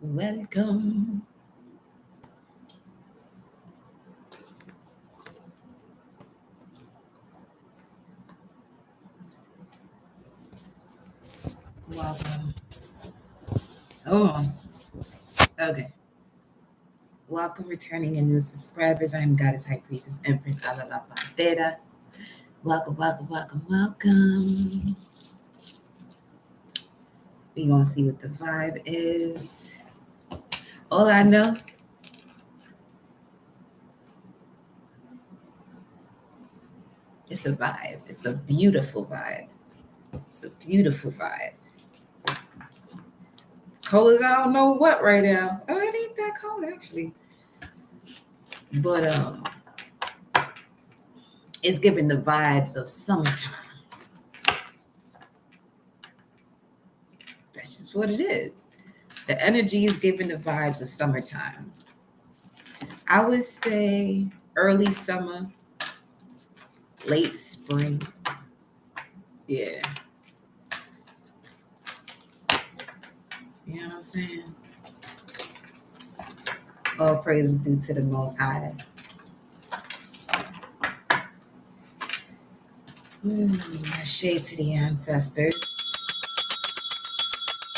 Welcome. Welcome. Oh, okay. Welcome, returning and new subscribers. I am Goddess High Priestess Empress Alala Pantera. Welcome, welcome, welcome, welcome. We gonna see what the vibe is. All I know, it's a vibe. It's a beautiful vibe. It's a beautiful vibe. Cold as I don't know what right now. Oh, it ain't that cold actually. But it's giving the vibes of summertime. That's just what it is. The energy is giving the vibes of summertime. I would say early summer, late spring. Yeah. You know what I'm saying? All praises due to the Most High. Shade to the ancestors.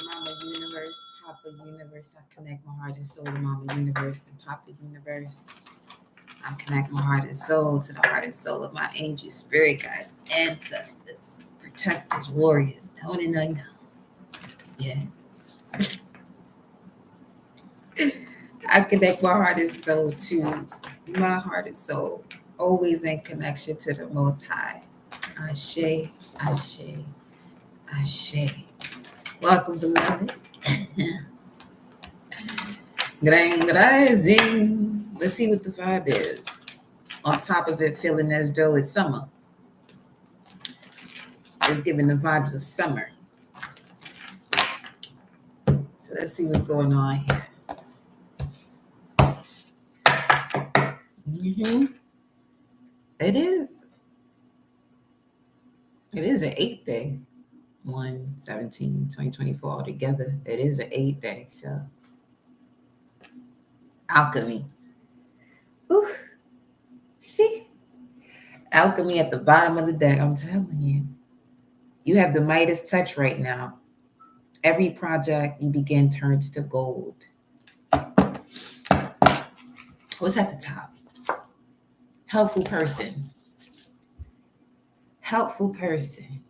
Mama Universe, Papa Universe. I connect my heart and soul to Mama Universe and Papa Universe. I connect my heart and soul to the heart and soul of my angel spirit guides, ancestors, protectors, warriors, known and unknown. Yeah. I connect my heart and soul to my heart and soul, always in connection to the Most High. Ashe, Ashe, Ashe. Welcome, beloved. Grand rising. Let's see what the vibe is. On top of it, feeling as though it's summer. It's giving the vibes of summer. So let's see what's going on here. It is. It is an 8th day. 1/17/2024 altogether. It is an 8th day. So alchemy. Ooh. Alchemy at the bottom of the deck. I'm telling you. You have the Midas touch right now. Every project you begin turns to gold. What's at the top? Helpful person. Helpful person.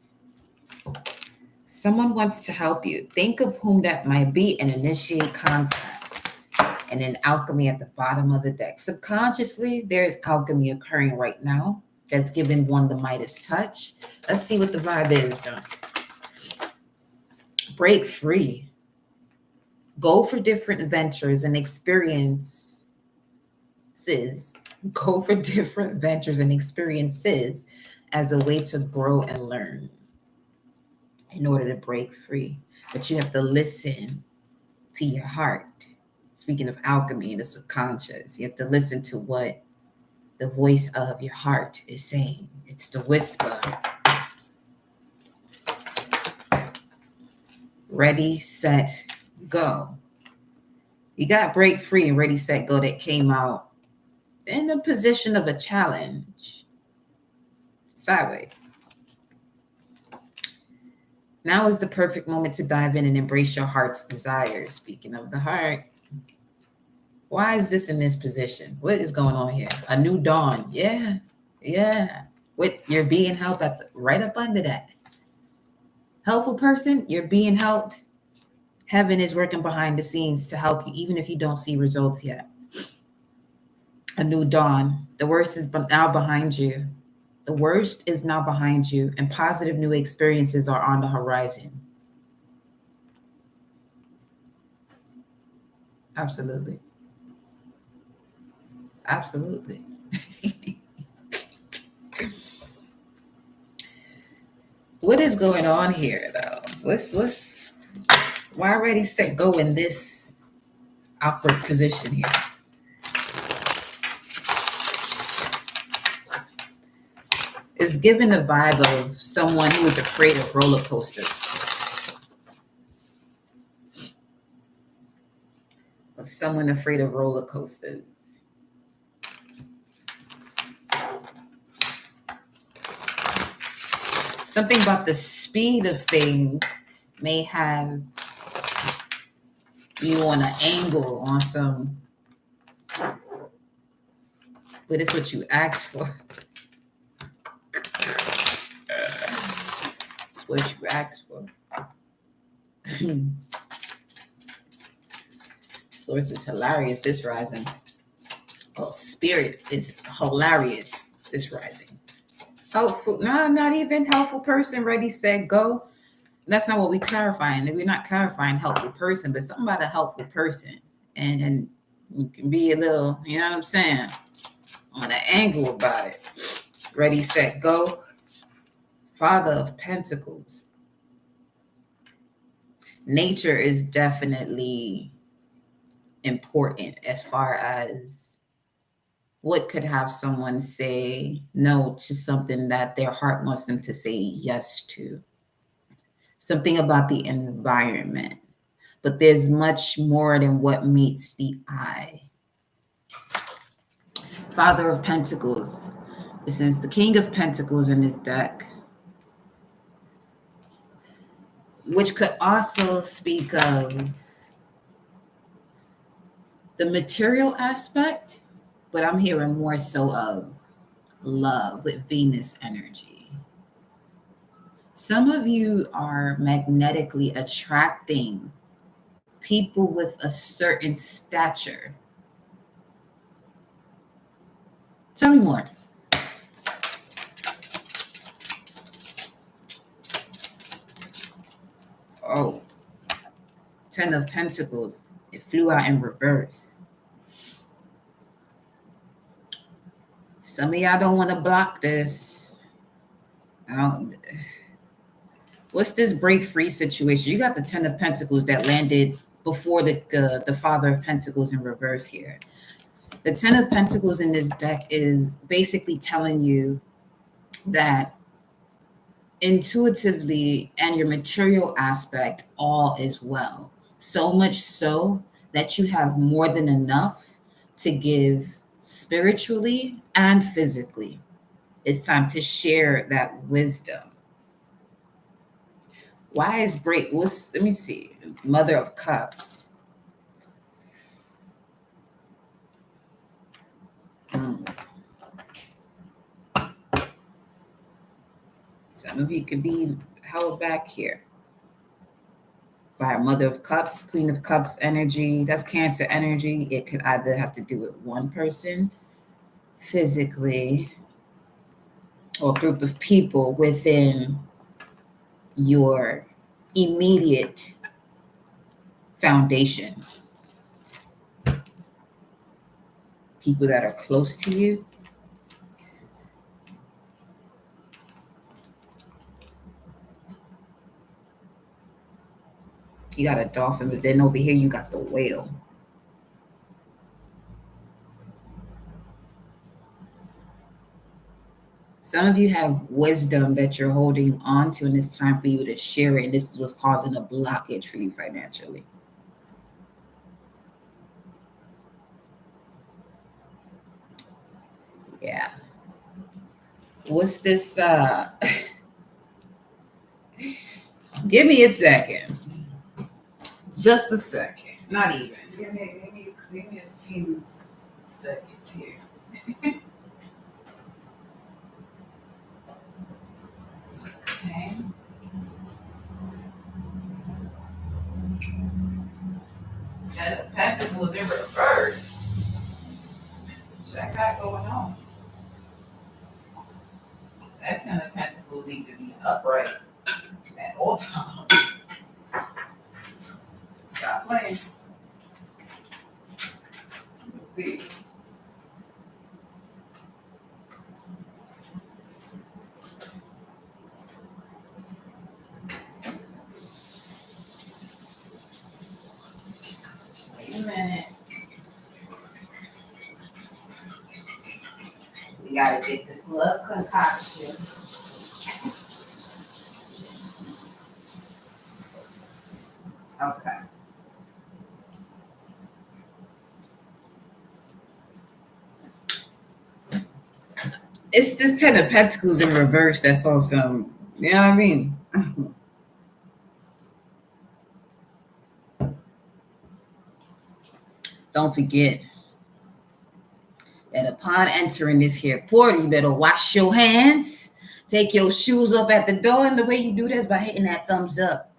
Someone wants to help you. Think of whom that might be and initiate contact. And then alchemy at the bottom of the deck. Subconsciously, there's alchemy occurring right now that's giving one the Midas touch. Let's see what the vibe is. Break free. Go for different ventures and experiences. Go for different ventures and experiences as a way to grow and learn in order to break free. But you have to listen to your heart. Speaking of alchemy and the subconscious, you have to listen to what the voice of your heart is saying. It's the whisper. Ready, set, go. You got break free and ready, set, go that came out in the position of a challenge. Sideways. Now is the perfect moment to dive in and embrace your heart's desires. Speaking of the heart, why is this in this position? What is going on here? A new dawn. Yeah. With you're being helped right up under that. Helpful person, you're being helped. Heaven is working behind the scenes to help you, even if you don't see results yet. A new dawn. The worst is now behind you. The worst is now behind you, and positive new experiences are on the horizon. Absolutely. Absolutely. What is going on here, though? Why ready, set, go in this awkward position here? It's given the vibe of someone who is afraid of roller coasters. someone afraid of roller coasters. Something about the speed of things may have you on an angle on some, but it's what you asked for. It's what you asked for. Source is hilarious this rising. Oh, spirit is hilarious this rising. Helpful, no, not even helpful person, ready, set, go. That's not what we're clarifying. We're not clarifying helpful person, but something about a helpful person. And you can be a little, you know what I'm saying, on an angle about it. Ready, set, go. Father of Pentacles. Nature is definitely important as far as what could have someone say no to something that their heart wants them to say yes to. Something about the environment. But there's much more than what meets the eye. Father of Pentacles. This is the King of Pentacles in this deck, which could also speak of the material aspect, but I'm hearing more so of love with Venus energy. Some of you are magnetically attracting people with a certain stature. Tell me more. Oh, 10 of Pentacles. It flew out in reverse. Some of y'all don't want to block this. What's this break free situation? You got the 10 of Pentacles that landed before the Father of Pentacles in reverse here. The 10 of Pentacles in this deck is basically telling you that intuitively and your material aspect, all is well. So much so that you have more than enough to give spiritually and physically. It's time to share that wisdom. Why is break? Let me see. Mother of Cups. Some of you could be held back here by a Mother of Cups, Queen of Cups energy. That's Cancer energy. It could either have to do with one person physically or a group of people within your immediate foundation. People that are close to you. You got a dolphin, but then over here you got the whale. Some of you have wisdom that you're holding on to, and it's time for you to share it. And this is what's causing a blockage for you financially. Yeah. What's this? Give me a second. Just a second. Not even. Give me a few seconds here. Okay. Ten of Pentacles in reverse. Check that going on. That Ten of Pentacles needs to be upright at all times. Stop playing. Let's see. Wait a minute. We gotta get this love concoction. Okay. It's this Ten of Pentacles in reverse that's awesome. You know what I mean? Don't forget that upon entering this here portal, you better wash your hands, take your shoes up at the door, and the way you do this by hitting that thumbs up.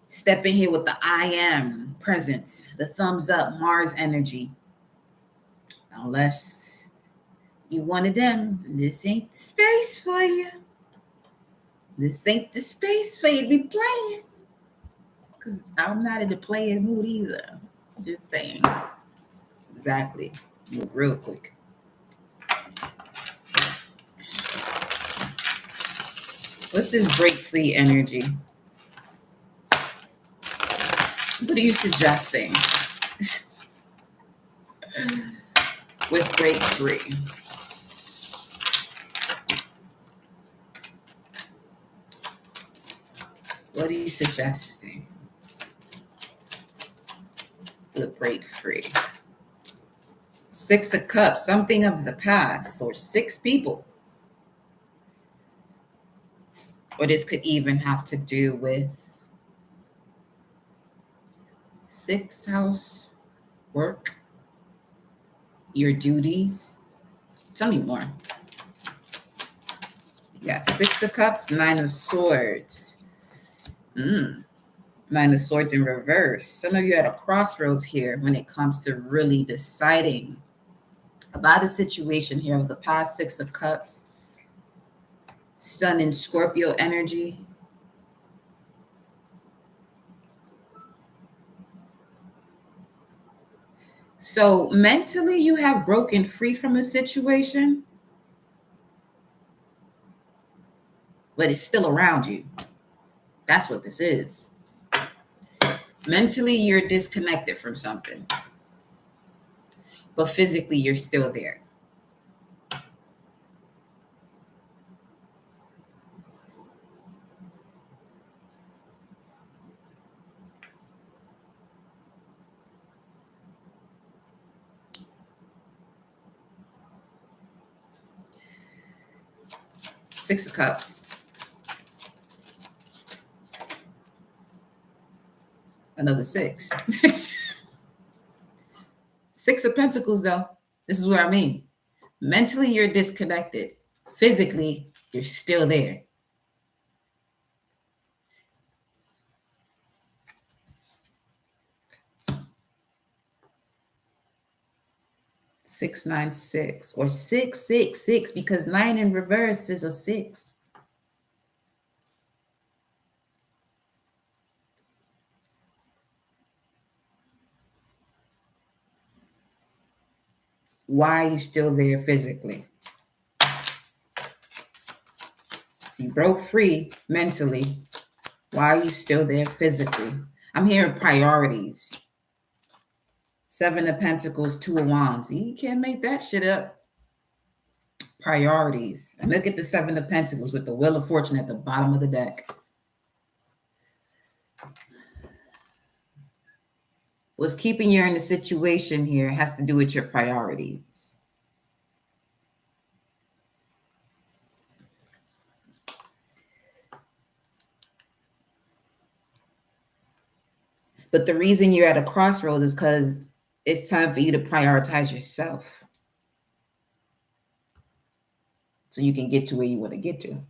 Step in here with the I am presence, the thumbs up, Mars energy. Unless you wanted them, this ain't the space for you. This ain't the space for you to be playing. Because I'm not in the playing mood either. Just saying. Exactly. Move real quick. What's this break free energy? What are you suggesting with break free? What are you suggesting with break free? 6 of Cups, something of the past, or 6 people. Or this could even have to do with 6th house, work, your duties. Tell me more. You got 6 of Cups, 9 of Swords. 9 of Swords in reverse. Some of you are at a crossroads here when it comes to really deciding about a situation here of the past. 6 of Cups, Sun in Scorpio energy. So mentally, you have broken free from a situation, but it's still around you. That's what this is. Mentally, you're disconnected from something, but physically, you're still there. Six of Cups. Another 6. 6 of Pentacles, though. This is what I mean. Mentally, you're disconnected. Physically, you're still there. Six, 9, 6, or 6, 6, 6, because 9 in reverse is a 6. Why are you still there physically? You broke free mentally. Why are you still there physically? I'm hearing priorities. 7 of Pentacles, 2 of Wands. You can't make that shit up. Priorities. And look at the 7 of Pentacles with the Wheel of Fortune at the bottom of the deck. What's keeping you in the situation here has to do with your priorities. But the reason you're at a crossroads is because it's time for you to prioritize yourself so you can get to where you want to get to.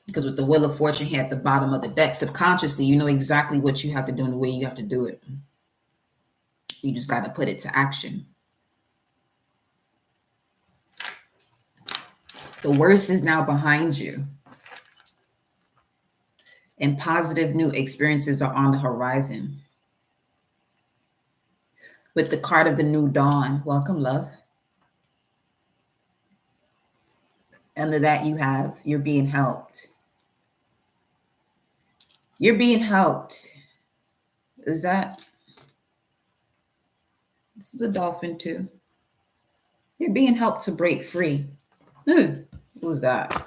Because with the Wheel of Fortune here at the bottom of the deck, subconsciously, you know exactly what you have to do and the way you have to do it. You just got to put it to action. The worst is now behind you. And positive new experiences are on the horizon. With the card of the new dawn, welcome, love. Under that you have, you're being helped. You're being helped. Is that? This is a dolphin too. You're being helped to break free. Who's that?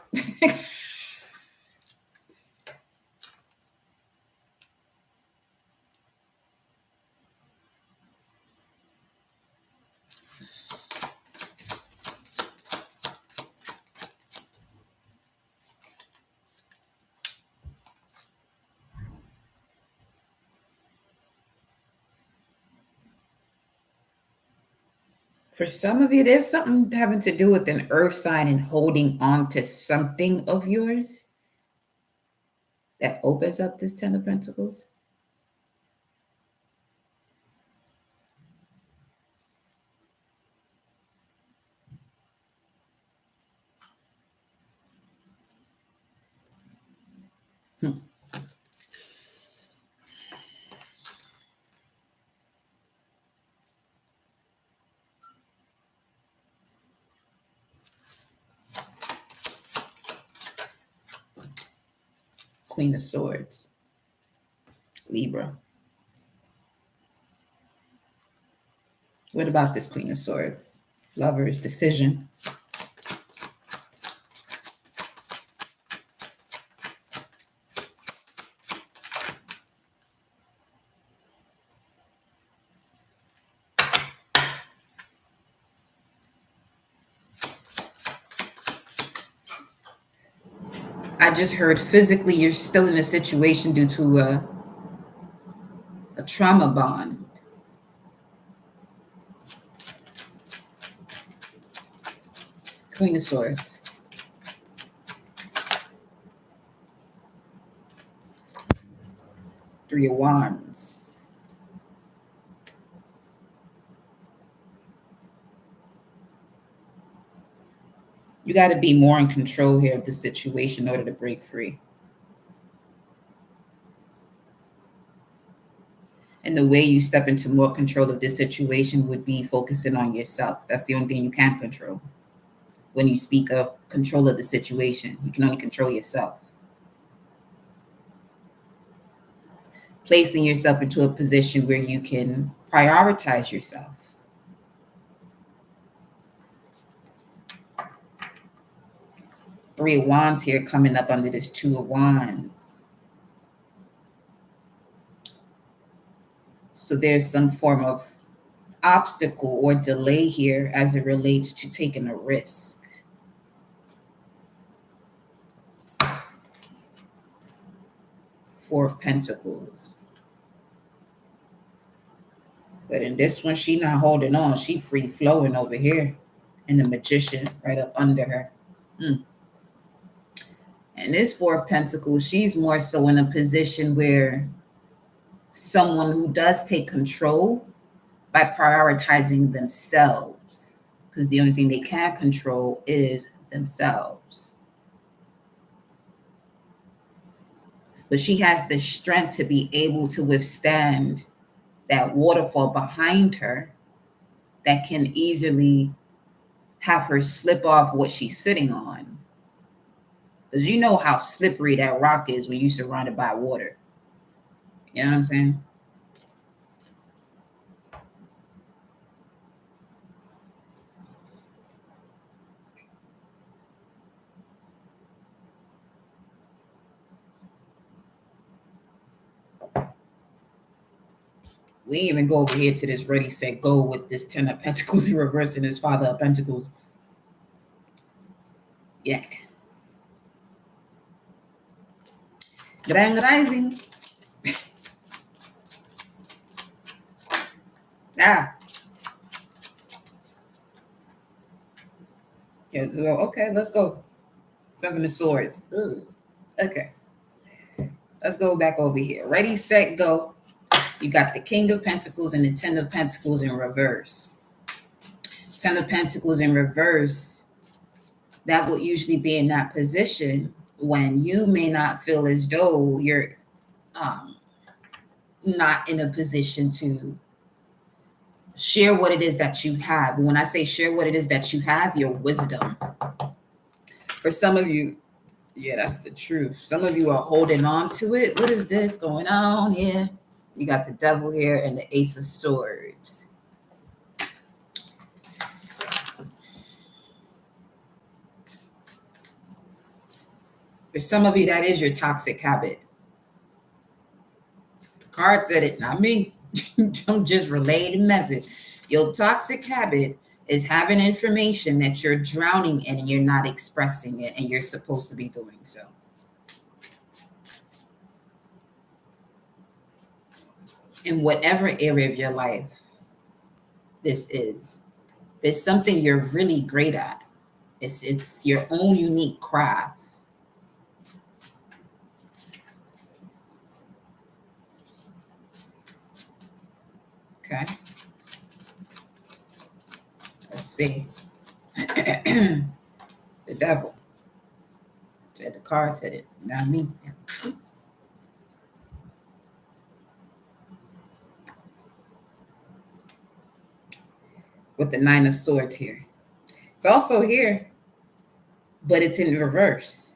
For some of you, there's something having to do with an earth sign and holding on to something of yours that opens up this Ten of Pentacles. Queen of Swords, Libra. What about this Queen of Swords? Lovers, decision. I just heard physically you're still in a situation due to a trauma bond. Queen of Swords. Three of Wands. You got to be more in control here of the situation in order to break free. And the way you step into more control of this situation would be focusing on yourself. That's the only thing you can control. When you speak of control of the situation, you can only control yourself. Placing yourself into a position where you can prioritize yourself. Three of Wands here coming up under this Two of Wands. So there's some form of obstacle or delay here as it relates to taking a risk. Four of Pentacles. But in this one, she not holding on. She free flowing over here. And the Magician right up under her. And this Four of Pentacles, she's more so in a position where someone who does take control by prioritizing themselves, because the only thing they can control is themselves. But she has the strength to be able to withstand that waterfall behind her that can easily have her slip off what she's sitting on. Because you know how slippery that rock is when you're surrounded by water. You know what I'm saying? We ain't even go over here to this ready, set, go with this Ten of Pentacles in reverse and this Father of Pentacles yet. Grand Rising. Yeah, okay, let's go. Seven of Swords. Ugh. Okay. Let's go back over here. Ready, set, go. You got the King of Pentacles and the Ten of Pentacles in reverse. Ten of Pentacles in reverse, that would usually be in that position when you may not feel as though you're not in a position to share what it is that you have. When I say share what it is that you have, your wisdom. For some of you, yeah, that's the truth. Some of you are holding on to it. What is this going on here? You got the Devil here and the Ace of Swords. For some of you, that is your toxic habit. The card said it, not me. I'm just relaying the message. Your toxic habit is having information that you're drowning in and you're not expressing it, and you're supposed to be doing so. In whatever area of your life this is, there's something you're really great at. It's your own unique craft. Okay. Let's see. The devil said the card said it, not me. With the 9 of Swords here. It's also here, but it's in reverse.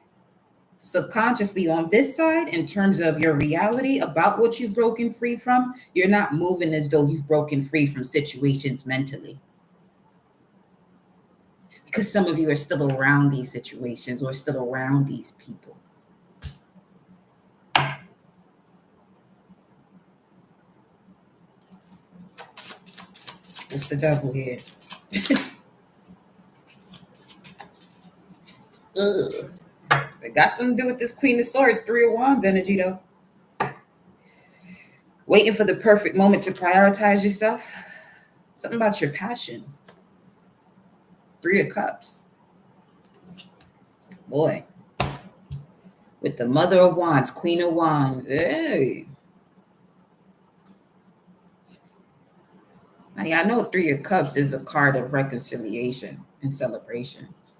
Subconsciously on this side, in terms of your reality about what you've broken free from, you're not moving as though you've broken free from situations mentally. Because some of you are still around these situations or still around these people. What's the devil here? Ugh. It got something to do with this Queen of Swords, 3 of Wands energy, though. Waiting for the perfect moment to prioritize yourself. Something about your passion. 3 of Cups. Boy. With the Mother of Wands, Queen of Wands. Hey. Now, y'all know 3 of Cups is a card of reconciliation and celebrations.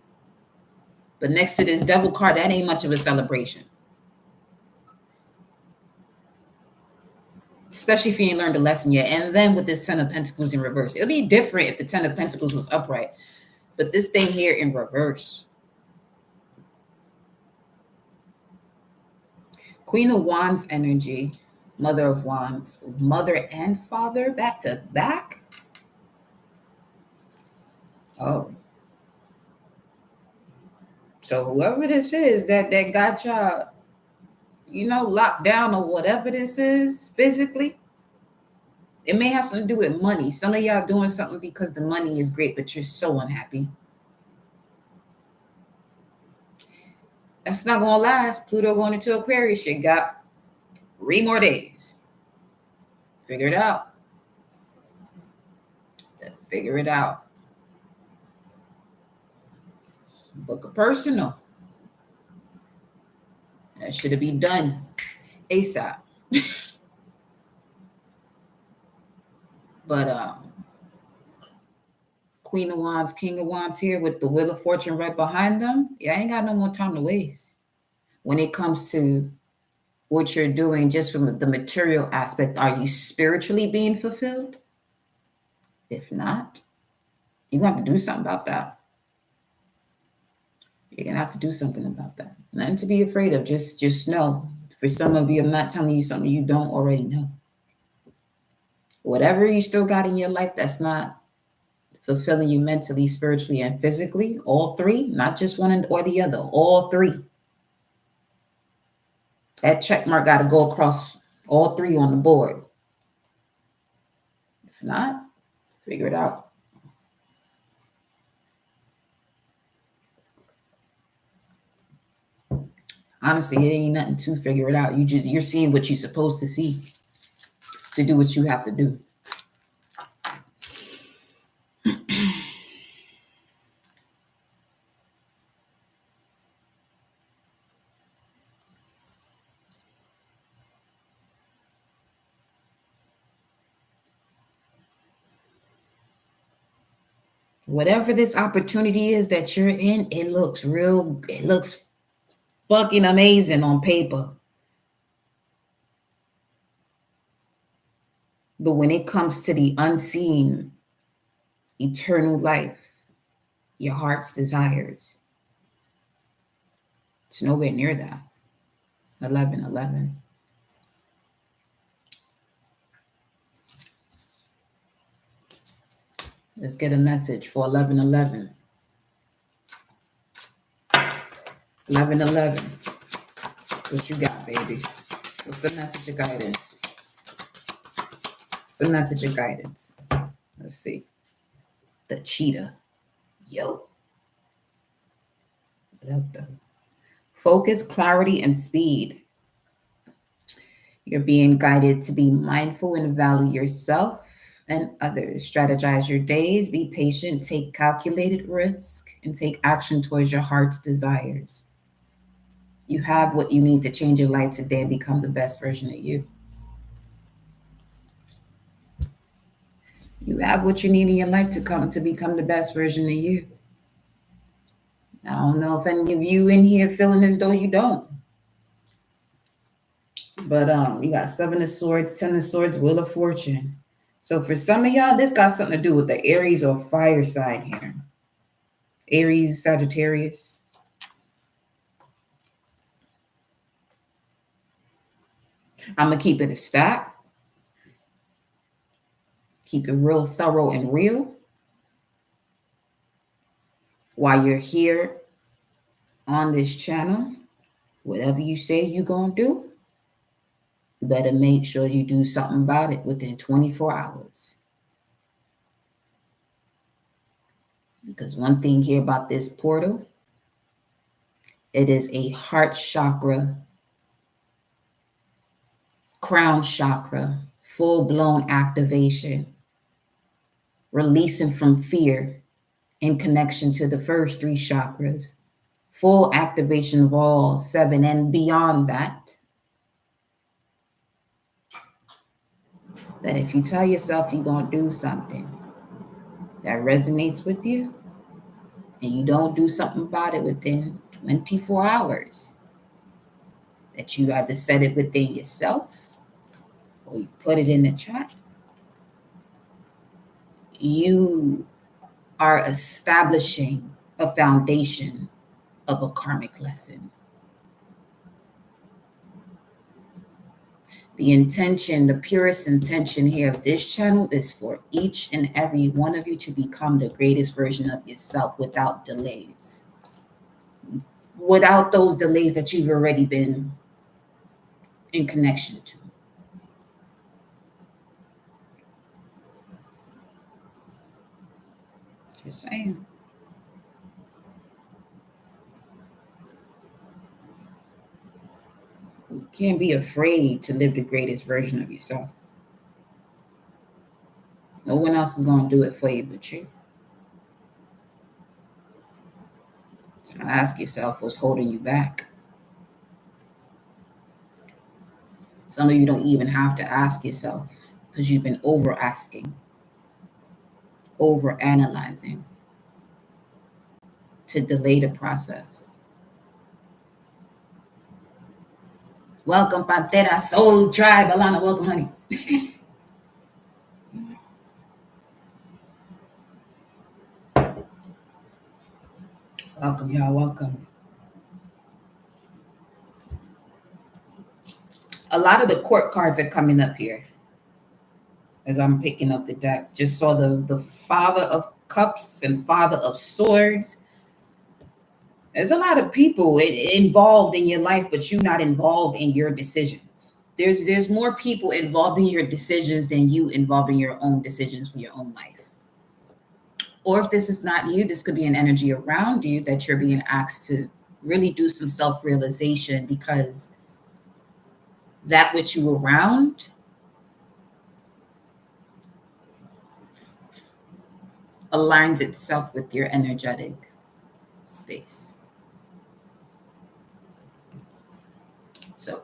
But next to this Devil card, that ain't much of a celebration. Especially if you ain't learned a lesson yet. And then with this 10 of Pentacles in reverse. It'll be different if the 10 of Pentacles was upright. But this thing here in reverse. Queen of Wands energy. Mother of Wands. Mother and father back to back. Oh. So whoever this is that got y'all, locked down or whatever this is physically, it may have something to do with money. Some of y'all doing something because the money is great, but you're so unhappy. That's not going to last. Pluto going into Aquarius. You got 3 more days. Figure it out. Figure it out. Book a personal. That should be done ASAP. But Queen of Wands, King of Wands here with the Wheel of Fortune right behind them. Yeah, I ain't got no more time to waste. When it comes to what you're doing just from the material aspect, are you spiritually being fulfilled? If not, you're going to have to do something about that. You're going to have to do something about that. Nothing to be afraid of. Just know. For some of you, I'm not telling you something you don't already know. Whatever you still got in your life that's not fulfilling you mentally, spiritually, and physically, all 3, not just one or the other, all 3. That check mark got to go across all 3 on the board. If not, figure it out. Honestly, it ain't nothing to figure it out. You're seeing what you're supposed to see to do what you have to do. Whatever this opportunity is that you're in, it looks fucking amazing on paper. But when it comes to the unseen, eternal life, your heart's desires, it's nowhere near that. 11:11. Let's get a message for 11:11. 11:11. What you got, baby? What's the message of guidance? What's the message of guidance? Let's see. The cheetah. Yo. What up, though? Focus, clarity, and speed. You're being guided to be mindful and value yourself and others. Strategize your days, be patient, take calculated risk, and take action towards your heart's desires. You have what you need to change your life today and become the best version of you. You have what you need in your life to become the best version of you. I don't know if any of you in here feeling as though you don't. But you got 7 of Swords, 10 of Swords, Wheel of Fortune. So for some of y'all, this got something to do with the Aries or fire sign here. Aries, Sagittarius. I'm going to keep it a stack. Keep it real thorough and real. While you're here on this channel, whatever you say you're going to do, you better make sure you do something about it within 24 hours. Because one thing here about this portal, it is a heart chakra, crown chakra, full-blown activation, releasing from fear in connection to the first 3 chakras, full activation of all 7 and beyond that. That if you tell yourself you're going to do something that resonates with you and you don't do something about it within 24 hours, that you either set it within yourself or you put it in the chat, you are establishing a foundation of a karmic lesson. The intention, the purest intention here of this channel is for each and every one of you to become the greatest version of yourself without delays. Without those delays that you've already been in connection to. Just saying. You can't be afraid to live the greatest version of yourself. No one else is going to do it for you but you. So ask yourself what's holding you back. Some of you don't even have to ask yourself because you've been over asking, over analyzing to delay the process. Welcome, Pantera Soul Tribe. Alana, welcome, honey. Welcome, y'all. Welcome. A lot of the court cards are coming up here as I'm picking up the deck. Just saw the Father of Cups and Father of Swords. There's a lot of people involved in your life, but you're not involved in your decisions. There's more people involved in your decisions than you involved in your own decisions for your own life. Or if this is not you, this could be an energy around you that you're being asked to really do some self-realization, because that which you around aligns itself with your energetic space. So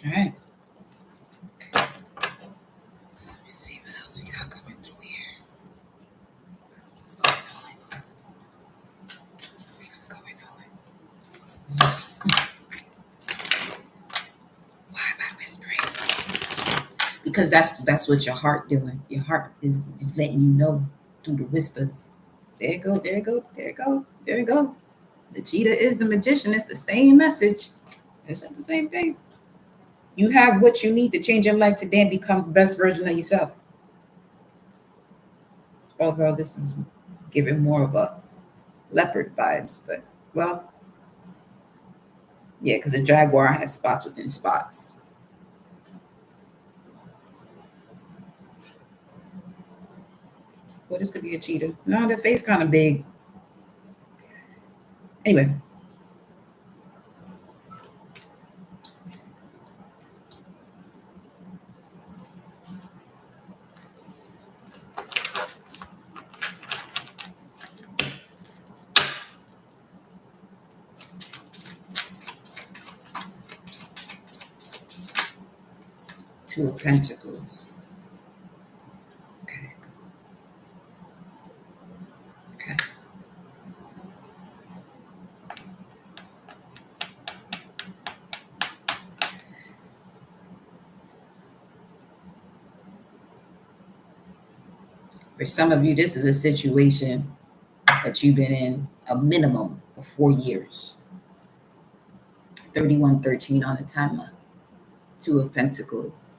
all right. Let me see what else we got coming through here. What's going on? Let's see what's going on. Why am I whispering? Because that's what your heart doing. Your heart is just letting you know through the whispers. There you go, there you go, there you go, there you go. The cheetah is the magician. It's the same message. It's the same thing. You have what you need to change your life today and become the best version of yourself. Although this is giving more of a leopard vibes, but well, yeah, because the jaguar has spots within spots. Well, this could be a cheetah. No, the face kind of big. Anyway, Two of Pentacles. Okay. Okay. For some of you, this is a situation that you've been in a minimum of 4 years. 3113 on the timer. Two of Pentacles.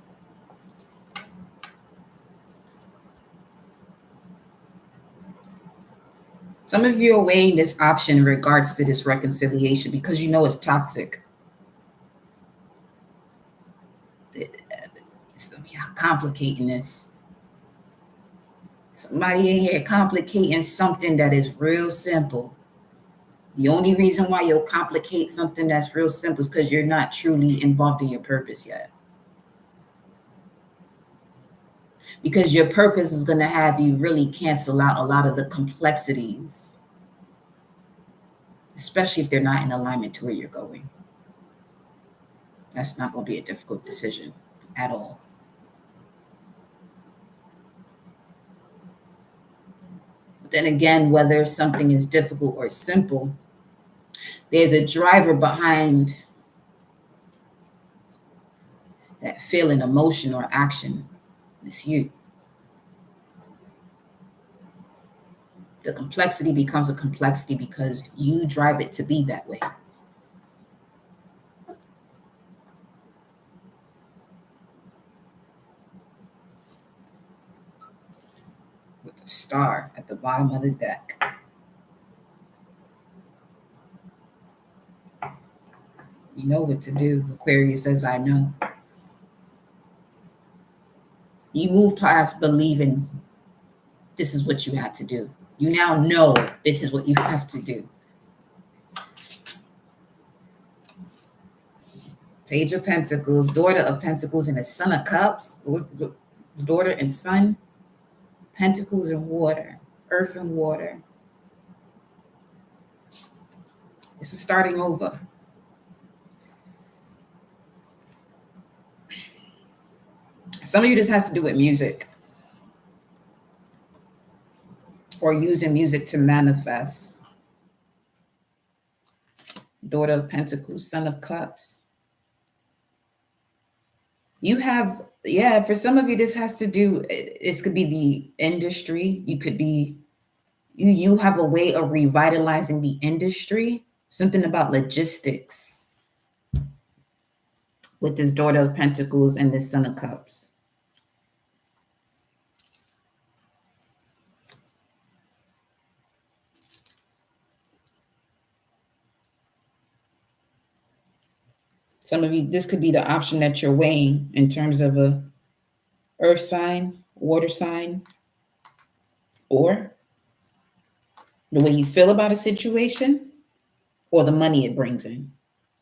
Some of you are weighing this option in regards to this reconciliation because you know it's toxic. Some of y'all complicating this. Somebody in here complicating something that is real simple. The only reason why you'll complicate something that's real simple is because you're not truly involved in your purpose yet. Because your purpose is going to have you really cancel out a lot of the complexities, especially if they're not in alignment to where you're going. That's not going to be a difficult decision at all. But then again, whether something is difficult or simple, there's a driver behind that feeling, emotion, or action. It's you. The complexity becomes a complexity because you drive it to be that way. With the star at the bottom of the deck. You know what to do. Aquarius says, I know. You move past believing this is what you had to do. You now know this is what you have to do. Page of Pentacles, daughter of Pentacles, and the Son of Cups. Daughter and son. Pentacles and water. Earth and water. This is starting over. Some of you, this has to do with music. Or using music to manifest. Daughter of Pentacles, Son of Cups. You have, yeah, for some of you, this has to do, this could be the industry. You could be, you have a way of revitalizing the industry. Something about logistics. With this Daughter of Pentacles and this Son of Cups. Some of you, this could be the option that you're weighing in terms of a earth sign, water sign, or the way you feel about a situation, or the money it brings in.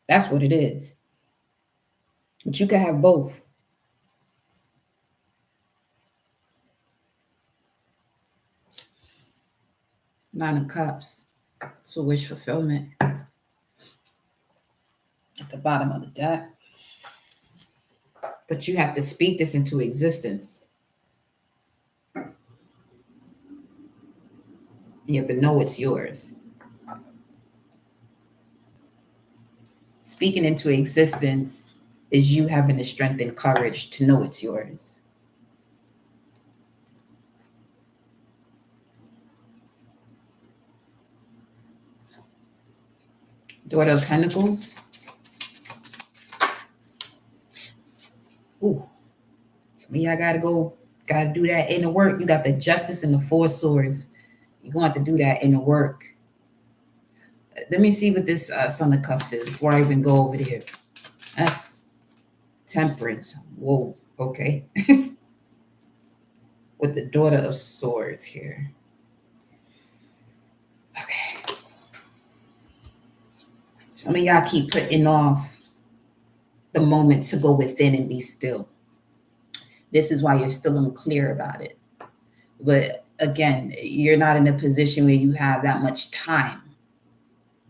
That's what it is. But you can have both. Nine of Cups. So wish fulfillment. At the bottom of the deck. But you have to speak this into existence. You have to know it's yours. Speaking into existence is you having the strength and courage to know it's yours. Daughter of Pentacles. Ooh. Some of y'all got to go Got to do that inner work. You got the Justice and the Four Swords. You're going to have to do that inner work. Let me see what this Son of Cups is before I even go over there. That's Temperance. Whoa, okay. With the Daughter of Swords here. Okay. Some of y'all keep putting off the moment to go within and be still. This is why you're still unclear about it. But again, you're not in a position where you have that much time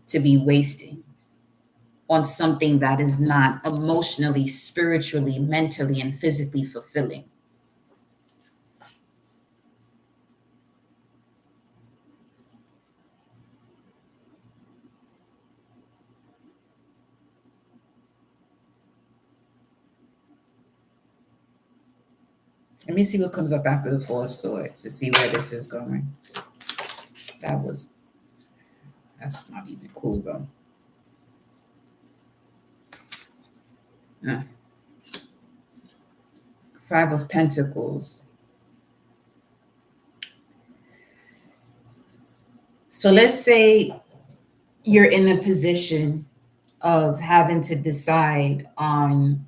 to be wasting on something that is not emotionally, spiritually, mentally, and physically fulfilling. Let me see what comes up after the Four of Swords to see where this is going. That's not even cool though. Five of Pentacles. So let's say you're in a position of having to decide on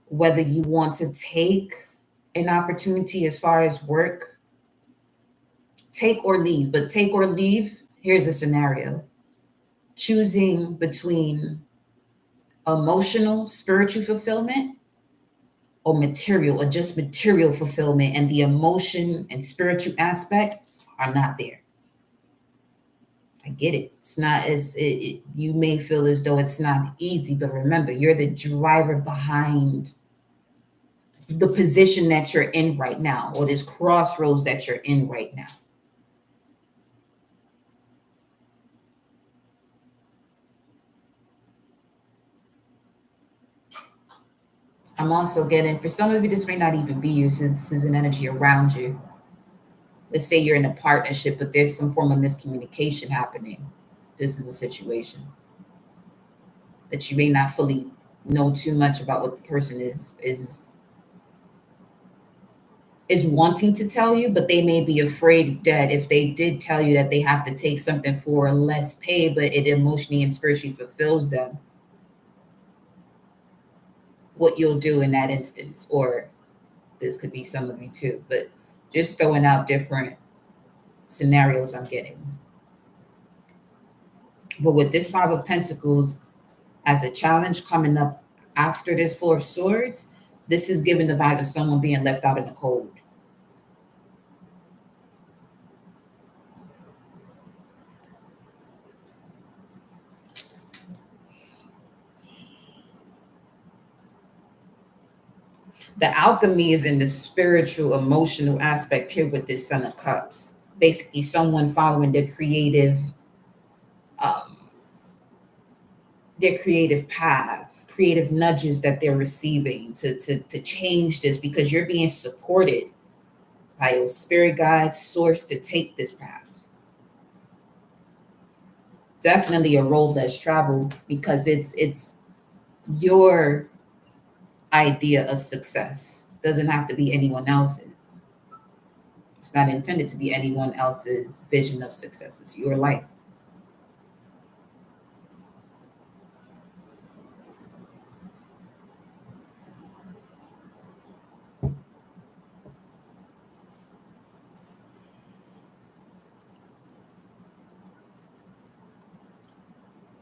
whether you want to take an opportunity as far as work, take or leave. But take or leave, here's a scenario. Choosing between emotional, spiritual fulfillment or material, or just material fulfillment, and the emotion and spiritual aspect are not there. I get it. It's not as you may feel as though it's not easy, but remember, you're the driver behind the position that you're in right now, or this crossroads that you're in right now. I'm also getting, for some of you, this may not even be you, since this is an energy around you. Let's say you're in a partnership, but there's some form of miscommunication happening. This is a situation that you may not fully know too much about what the person is wanting to tell you, but they may be afraid that if they did tell you that they have to take something for less pay, but it emotionally and spiritually fulfills them, what you'll do in that instance. Or this could be some of you too, but just throwing out different scenarios I'm getting. But with this Five of Pentacles as a challenge coming up after this Four of Swords, this is giving the vibes of someone being left out in the cold. The alchemy is in the spiritual, emotional aspect here with this Son of Cups. Basically, someone following their creative path, creative nudges that they're receiving to change this, because you're being supported by your spirit guide source to take this path. Definitely a road less traveled, because it's your idea of success. Doesn't have to be anyone else's. It's not intended to be anyone else's vision of success. It's your life.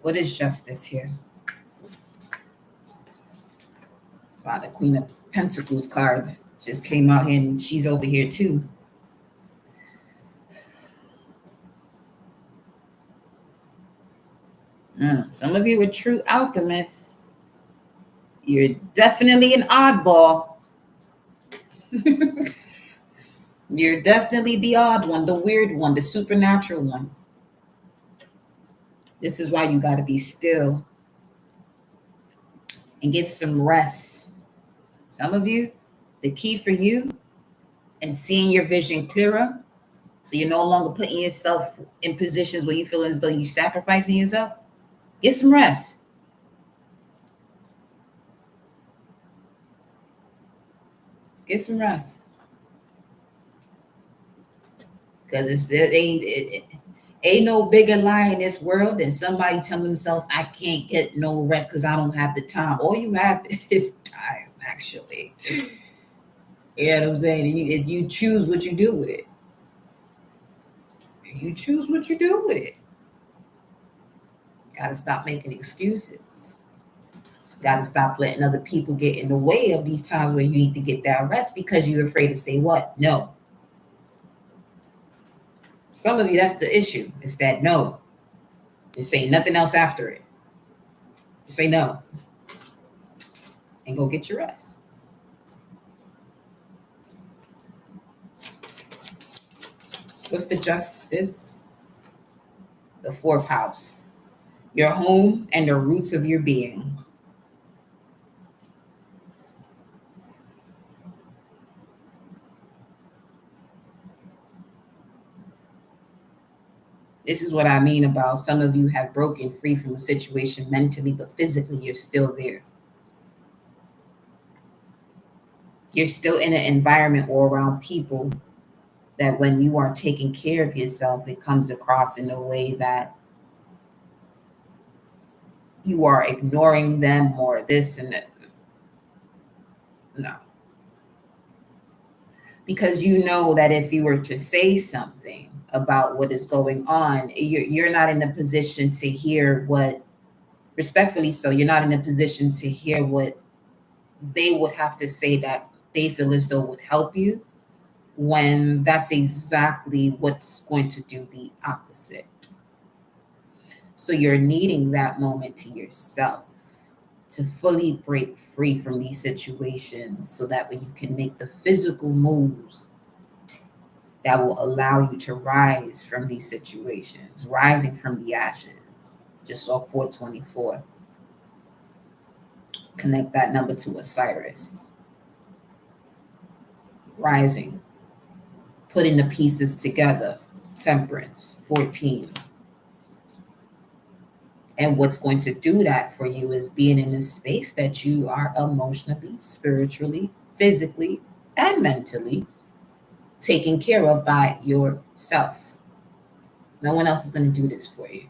What is justice here? Wow, the Queen of Pentacles card just came out here, and she's over here too. Some of you are true alchemists. You're definitely an oddball. You're definitely the odd one, the weird one, the supernatural one. This is why you got to be still and get some rest. Some of you, the key for you and seeing your vision clearer, so you're no longer putting yourself in positions where you feel as though you're sacrificing yourself, get some rest. Get some rest. Because it ain't no bigger lie in this world than somebody telling themselves, I can't get no rest because I don't have the time. All you have is time, actually. You know what I'm saying? You choose what you do with it. You choose what you do with it. Got to stop making excuses. Got to stop letting other people get in the way of these times where you need to get that rest because you're afraid to say what? No. Some of you, that's the issue. It's that no. You say nothing else after it. Just say no. And go get your rest. What's the justice? The fourth house. Your home and the roots of your being. This is what I mean about some of you have broken free from a situation mentally, but physically you're still there. You're still in an environment or around people that when you are taking care of yourself, it comes across in a way that you are ignoring them or this and that. No. Because you know that if you were to say something about what is going on, you're not in a position to hear what, respectfully so, you're not in a position to hear what they would have to say that they feel as though would help you, when that's exactly what's going to do the opposite. So you're needing that moment to yourself to fully break free from these situations so that way you can make the physical moves that will allow you to rise from these situations, rising from the ashes. Just saw 424. Connect that number to Osiris. Rising, putting the pieces together. Temperance, 14. And what's going to do that for you is being in a space that you are emotionally, spiritually, physically, and mentally taken care of by yourself. No one else is going to do this for you.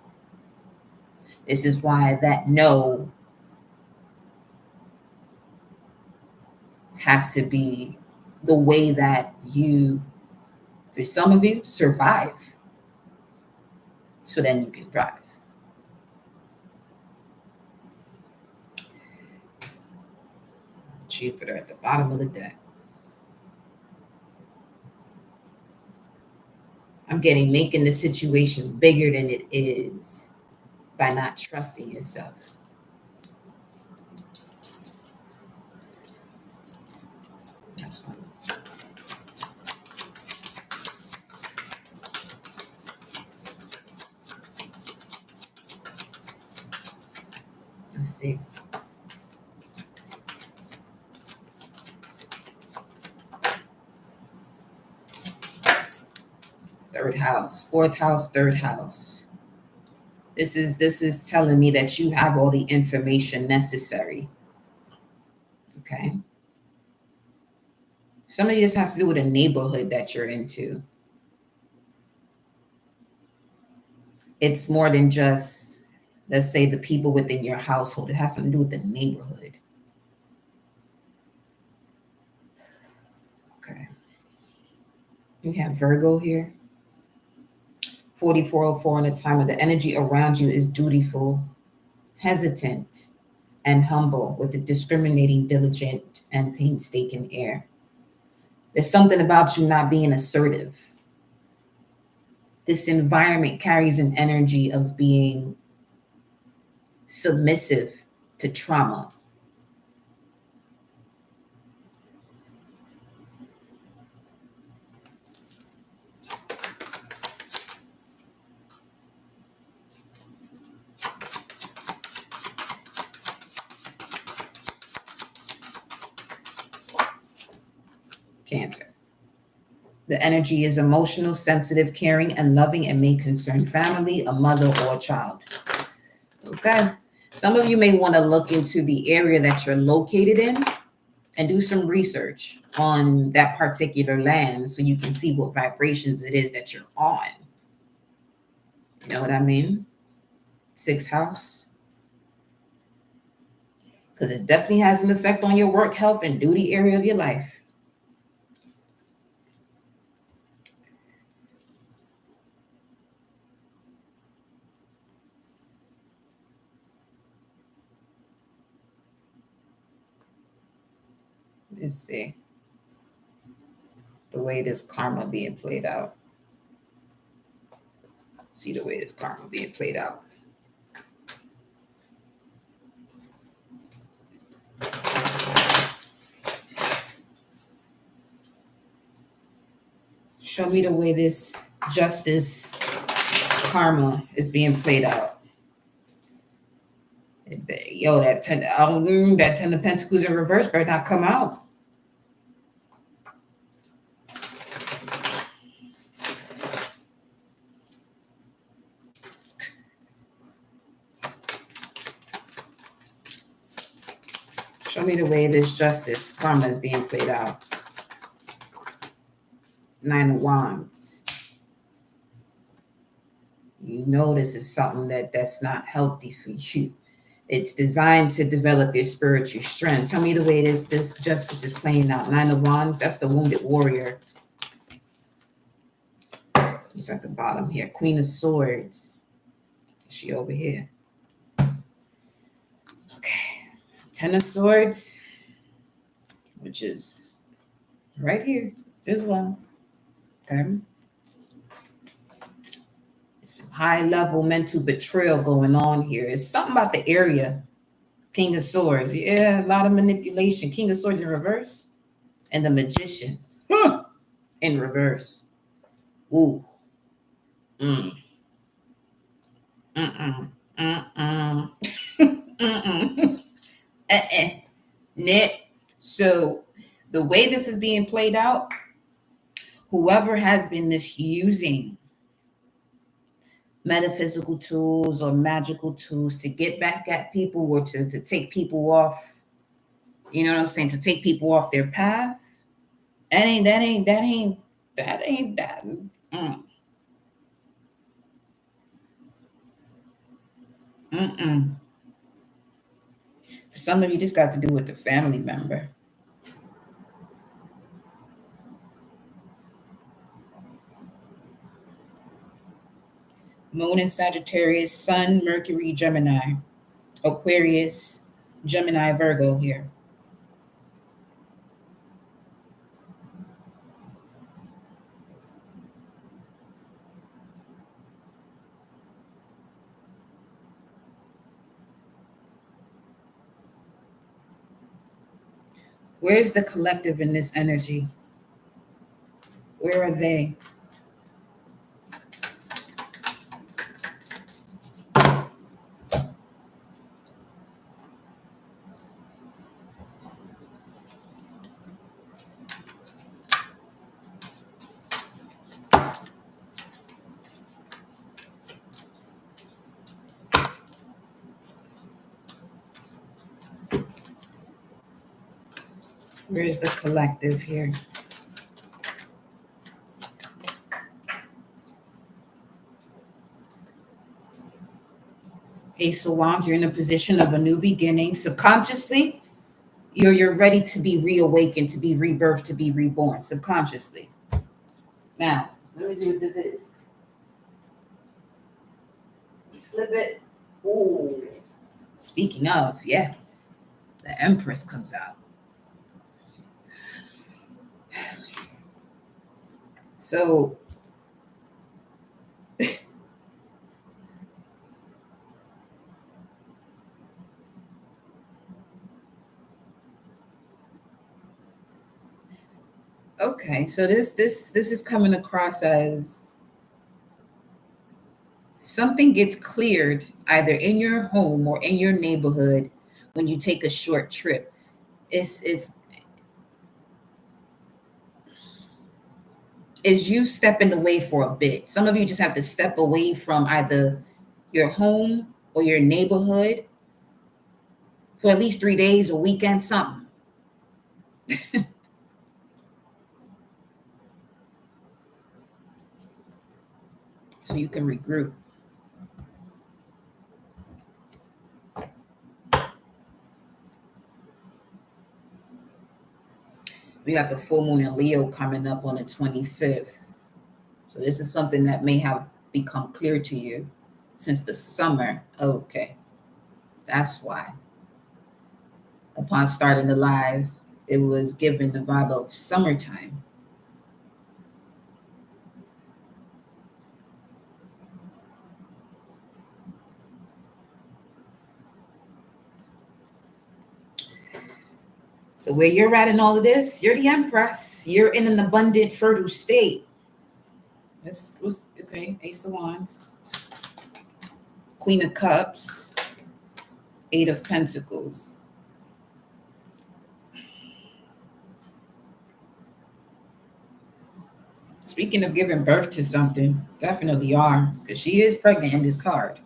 This is why that no has to be the way that you, for some of you, survive. So then you can thrive. Jupiter at the bottom of the deck. I'm getting making the situation bigger than it is by not trusting yourself. That's fine. Let's see. Third house, fourth house, third house. This is telling me that you have all the information necessary. Okay. Some of this has to do with a neighborhood that you're into. It's more than just, let's say, the people within your household. It has something to do with the neighborhood. Okay. You have Virgo here. 4404 in the time of the energy around you is dutiful, hesitant, and humble with a discriminating, diligent, and painstaking air. There's something about you not being assertive. This environment carries an energy of being submissive to trauma. Cancer. The energy is emotional, sensitive, caring, and loving, and may concern family, a mother, or a child. Okay. Some of you may want to look into the area that you're located in and do some research on that particular land so you can see what vibrations it is that you're on. You know what I mean? Sixth house. Because it definitely has an effect on your work, health, and duty area of your life. Let's see the way this karma being played out. See the way this karma being played out. Show me the way this justice karma is being played out. Yo, that ten of Pentacles in reverse better not come out. Show me the way this justice karma is being played out. Nine of Wands. You know this is something that's not healthy for you. It's designed to develop your spiritual strength. Tell me the way this justice is playing out. Nine of Wands, that's the wounded warrior. Who's at the bottom here? Queen of Swords. Is she over here? Okay. Ten of Swords, which is right here as well. Okay. Some high level mental betrayal going on here. It's something about the area. King of Swords. Yeah, a lot of manipulation. King of Swords in reverse. And the Magician in reverse. Ooh. Mm. Mm-mm. Mm-mm. Mm-mm. Net. So the way this is being played out, whoever has been misusing metaphysical tools or magical tools to get back at people or to take people off, you know what I'm saying, to take people off their path, that ain't that. Mm-mm. For some of you, this got to do with the family member. Moon in Sagittarius, Sun, Mercury, Gemini, Aquarius, Gemini, Virgo here. Where's the collective in this energy? Where are they? Where's the collective here? Ace of Wands, you're in a position of a new beginning. Subconsciously, you're ready to be reawakened, to be rebirthed, to be reborn. Subconsciously. Now, let me see what this is. Flip it. Ooh. Speaking of, yeah, the Empress comes out. So okay, so this is coming across as something gets cleared either in your home or in your neighborhood when you take a short trip. It's you stepping away for a bit. Some of you just have to step away from either your home or your neighborhood for at least 3 days, a weekend, something. So you can regroup. We got the full moon in Leo coming up on the 25th. So this is something that may have become clear to you since the summer. Okay, that's why. Upon starting the live, it was given the vibe of summertime. So where you're at in all of this, you're the empress. You're in an abundant, fertile state. This was okay. Ace of Wands, Queen of Cups, Eight of Pentacles. Speaking of giving birth to something, definitely are, because she is pregnant in this card.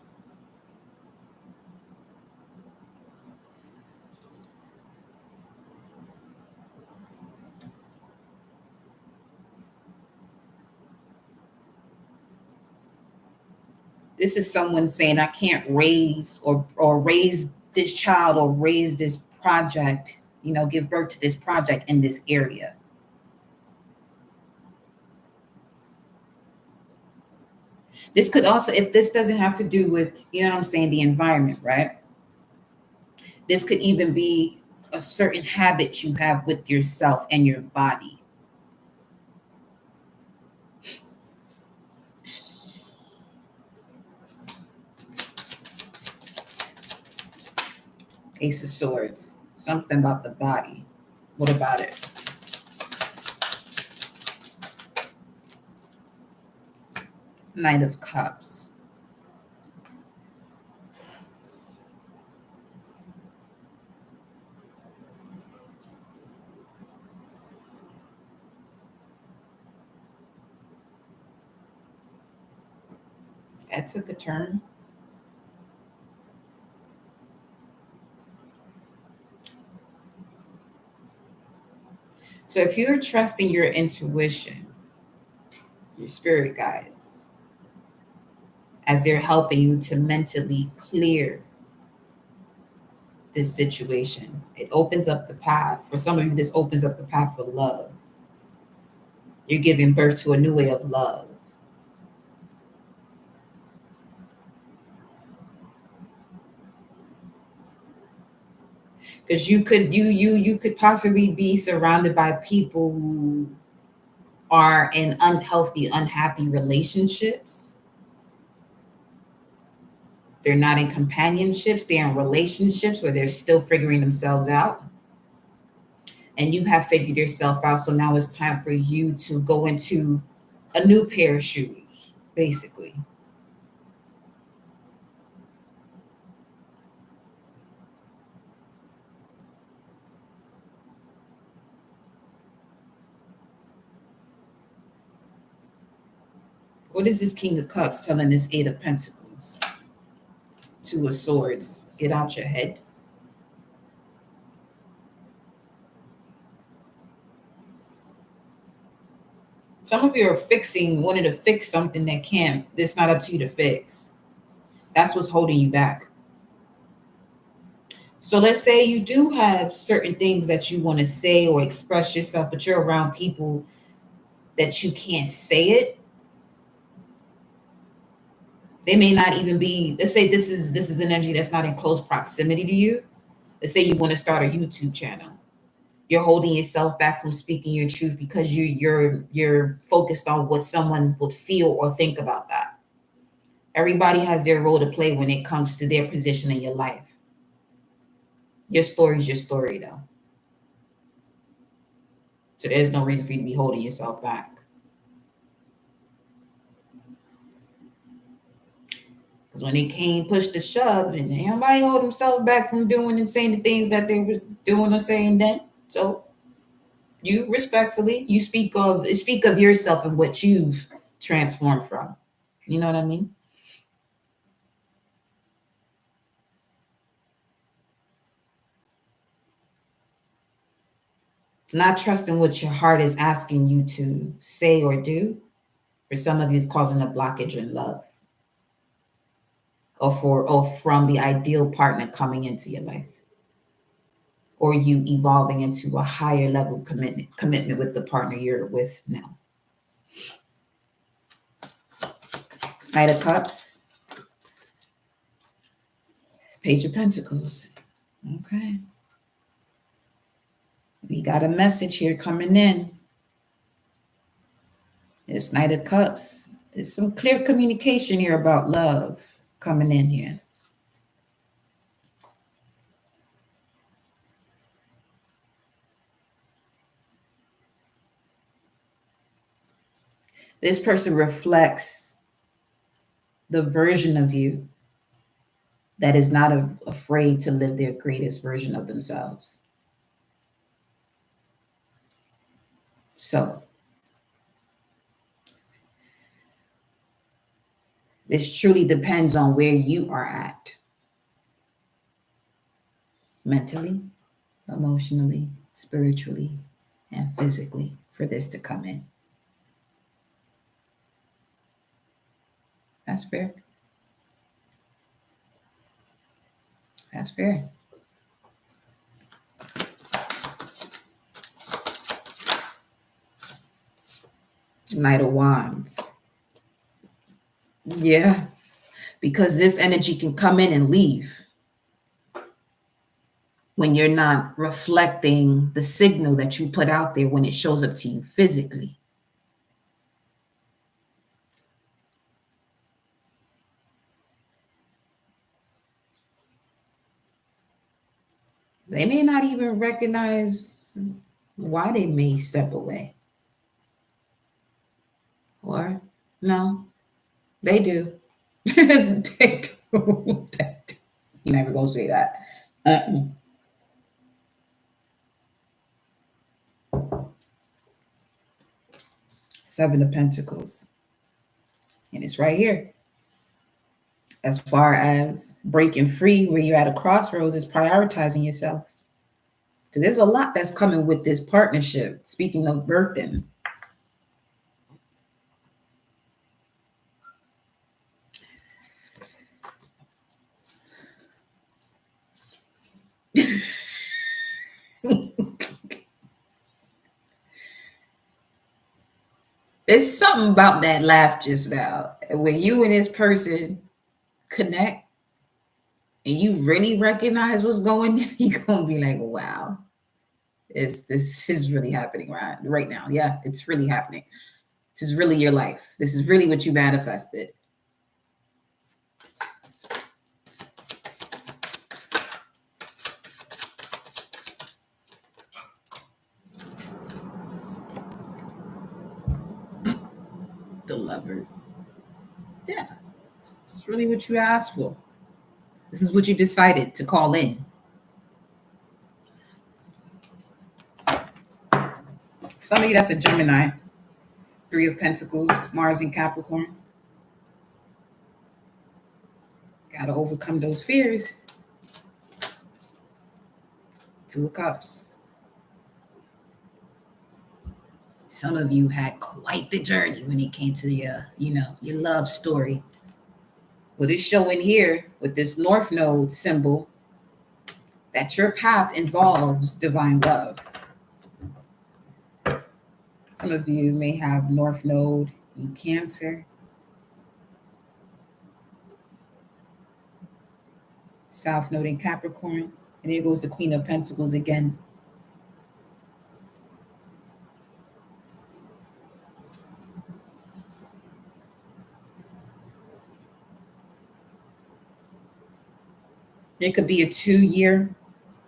This is someone saying, I can't raise or raise this child or raise this project, give birth to this project in this area. This could also, if this doesn't have to do with, what I'm saying, the environment, right? This could even be a certain habit you have with yourself and your body. Ace of Swords, something about the body. What about it? Knight of Cups. That took a turn. So if you're trusting your intuition, your spirit guides, as they're helping you to mentally clear this situation, it opens up the path. For some of you, this opens up the path for love. You're giving birth to a new way of love. Because you could possibly be surrounded by people who are in unhealthy, unhappy relationships. They're not in companionships, they're in relationships where they're still figuring themselves out. And you have figured yourself out. So now it's time for you to go into a new pair of shoes, basically. What is this King of Cups telling this Eight of Pentacles? Two of Swords. Get out your head. Some of you are wanting to fix something that's not up to you to fix. That's what's holding you back. So let's say you do have certain things that you want to say or express yourself, but you're around people that you can't say it. They may not even be, let's say this is an energy that's not in close proximity to you. Let's say you want to start a YouTube channel. You're holding yourself back from speaking your truth because you're focused on what someone would feel or think about that. Everybody has their role to play when it comes to their position in your life. Your story is your story, though. So there's no reason for you to be holding yourself back. Because when it came push to shove, and nobody hold themselves back from doing and saying the things that they were doing or saying then. So you respectfully, you speak of yourself and what you've transformed from. You know what I mean? Not trusting what your heart is asking you to say or do, for some of you, is causing a blockage in love, or from the ideal partner coming into your life, or you evolving into a higher level of commitment with the partner you're with now. Knight of Cups, Page of Pentacles. Okay. We got a message here coming in. It's Knight of Cups. There's some clear communication here about love coming in here. This person reflects the version of you that is not afraid to live their greatest version of themselves. So, this truly depends on where you are at, mentally, emotionally, spiritually, and physically, for this to come in. That's fair. That's fair. Knight of Wands. Yeah, because this energy can come in and leave when you're not reflecting the signal that you put out there when it shows up to you physically. They may not even recognize why they may step away. Or, no, they do. They do. You're never going to say that. Seven of Pentacles. And it's right here. As far as breaking free, where you're at a crossroads, is prioritizing yourself. Because there's a lot that's coming with this partnership. Speaking of birthing. There's something about that laugh just now. When you and this person connect and you really recognize what's going on, you're going to be like, wow, this is really happening right now. Yeah, it's really happening. This is really your life. This is really what you manifested. The Lovers. Yeah, it's really what you asked for. This is what you decided to call in. Some of you, that's a Gemini. Three of Pentacles, Mars in Capricorn. Got to overcome those fears. Two of Cups. Some of you had quite the journey when it came to your love story. But it's showing here with this North Node symbol that your path involves divine love. Some of you may have North Node in Cancer, South Node in Capricorn, and here goes the Queen of Pentacles again. It could be a 2-year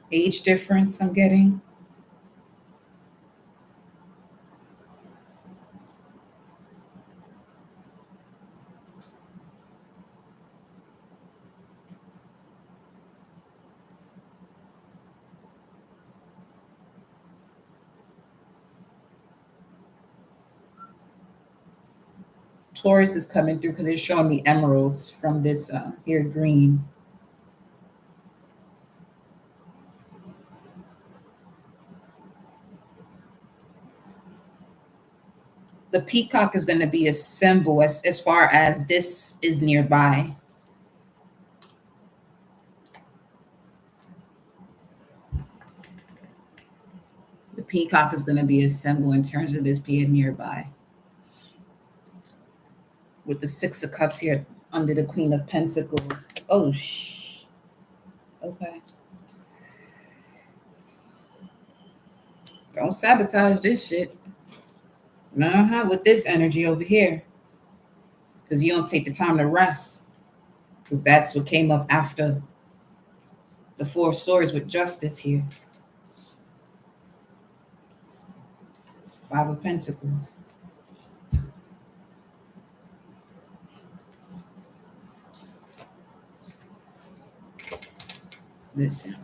age difference I'm getting. Taurus is coming through because it's showing me emeralds from this here green. The peacock is going to be a symbol as far as this is nearby. The peacock is going to be a symbol in terms of this being nearby. With the Six of Cups here under the Queen of Pentacles. Oh, okay. Don't sabotage this shit. With this energy over here. Because you don't take the time to rest. Because that's what came up after the Four of Swords with Justice here. Five of Pentacles. Listen.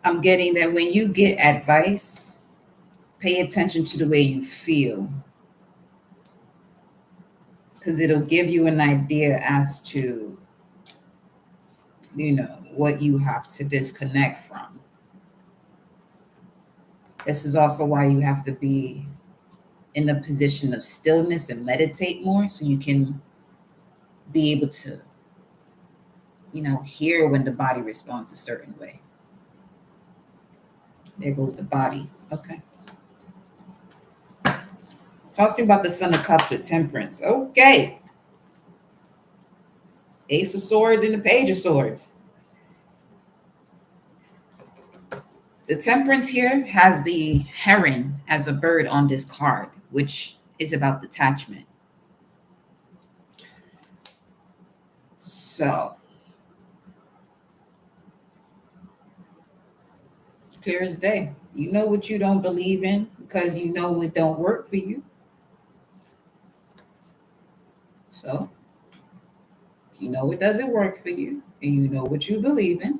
I'm getting that when you get advice, pay attention to the way you feel. Because it'll give you an idea as to, what you have to disconnect from. This is also why you have to be in the position of stillness and meditate more so you can be able to, hear when the body responds a certain way. There goes the body. Okay. Talk to me about the Son of Cups with Temperance. Okay. Ace of Swords and the Page of Swords. The Temperance here has the heron as a bird on this card, which is about detachment. So, clear as day. You know what you don't believe in because you know it don't work for you. So, you know it doesn't work for you and you know what you believe in.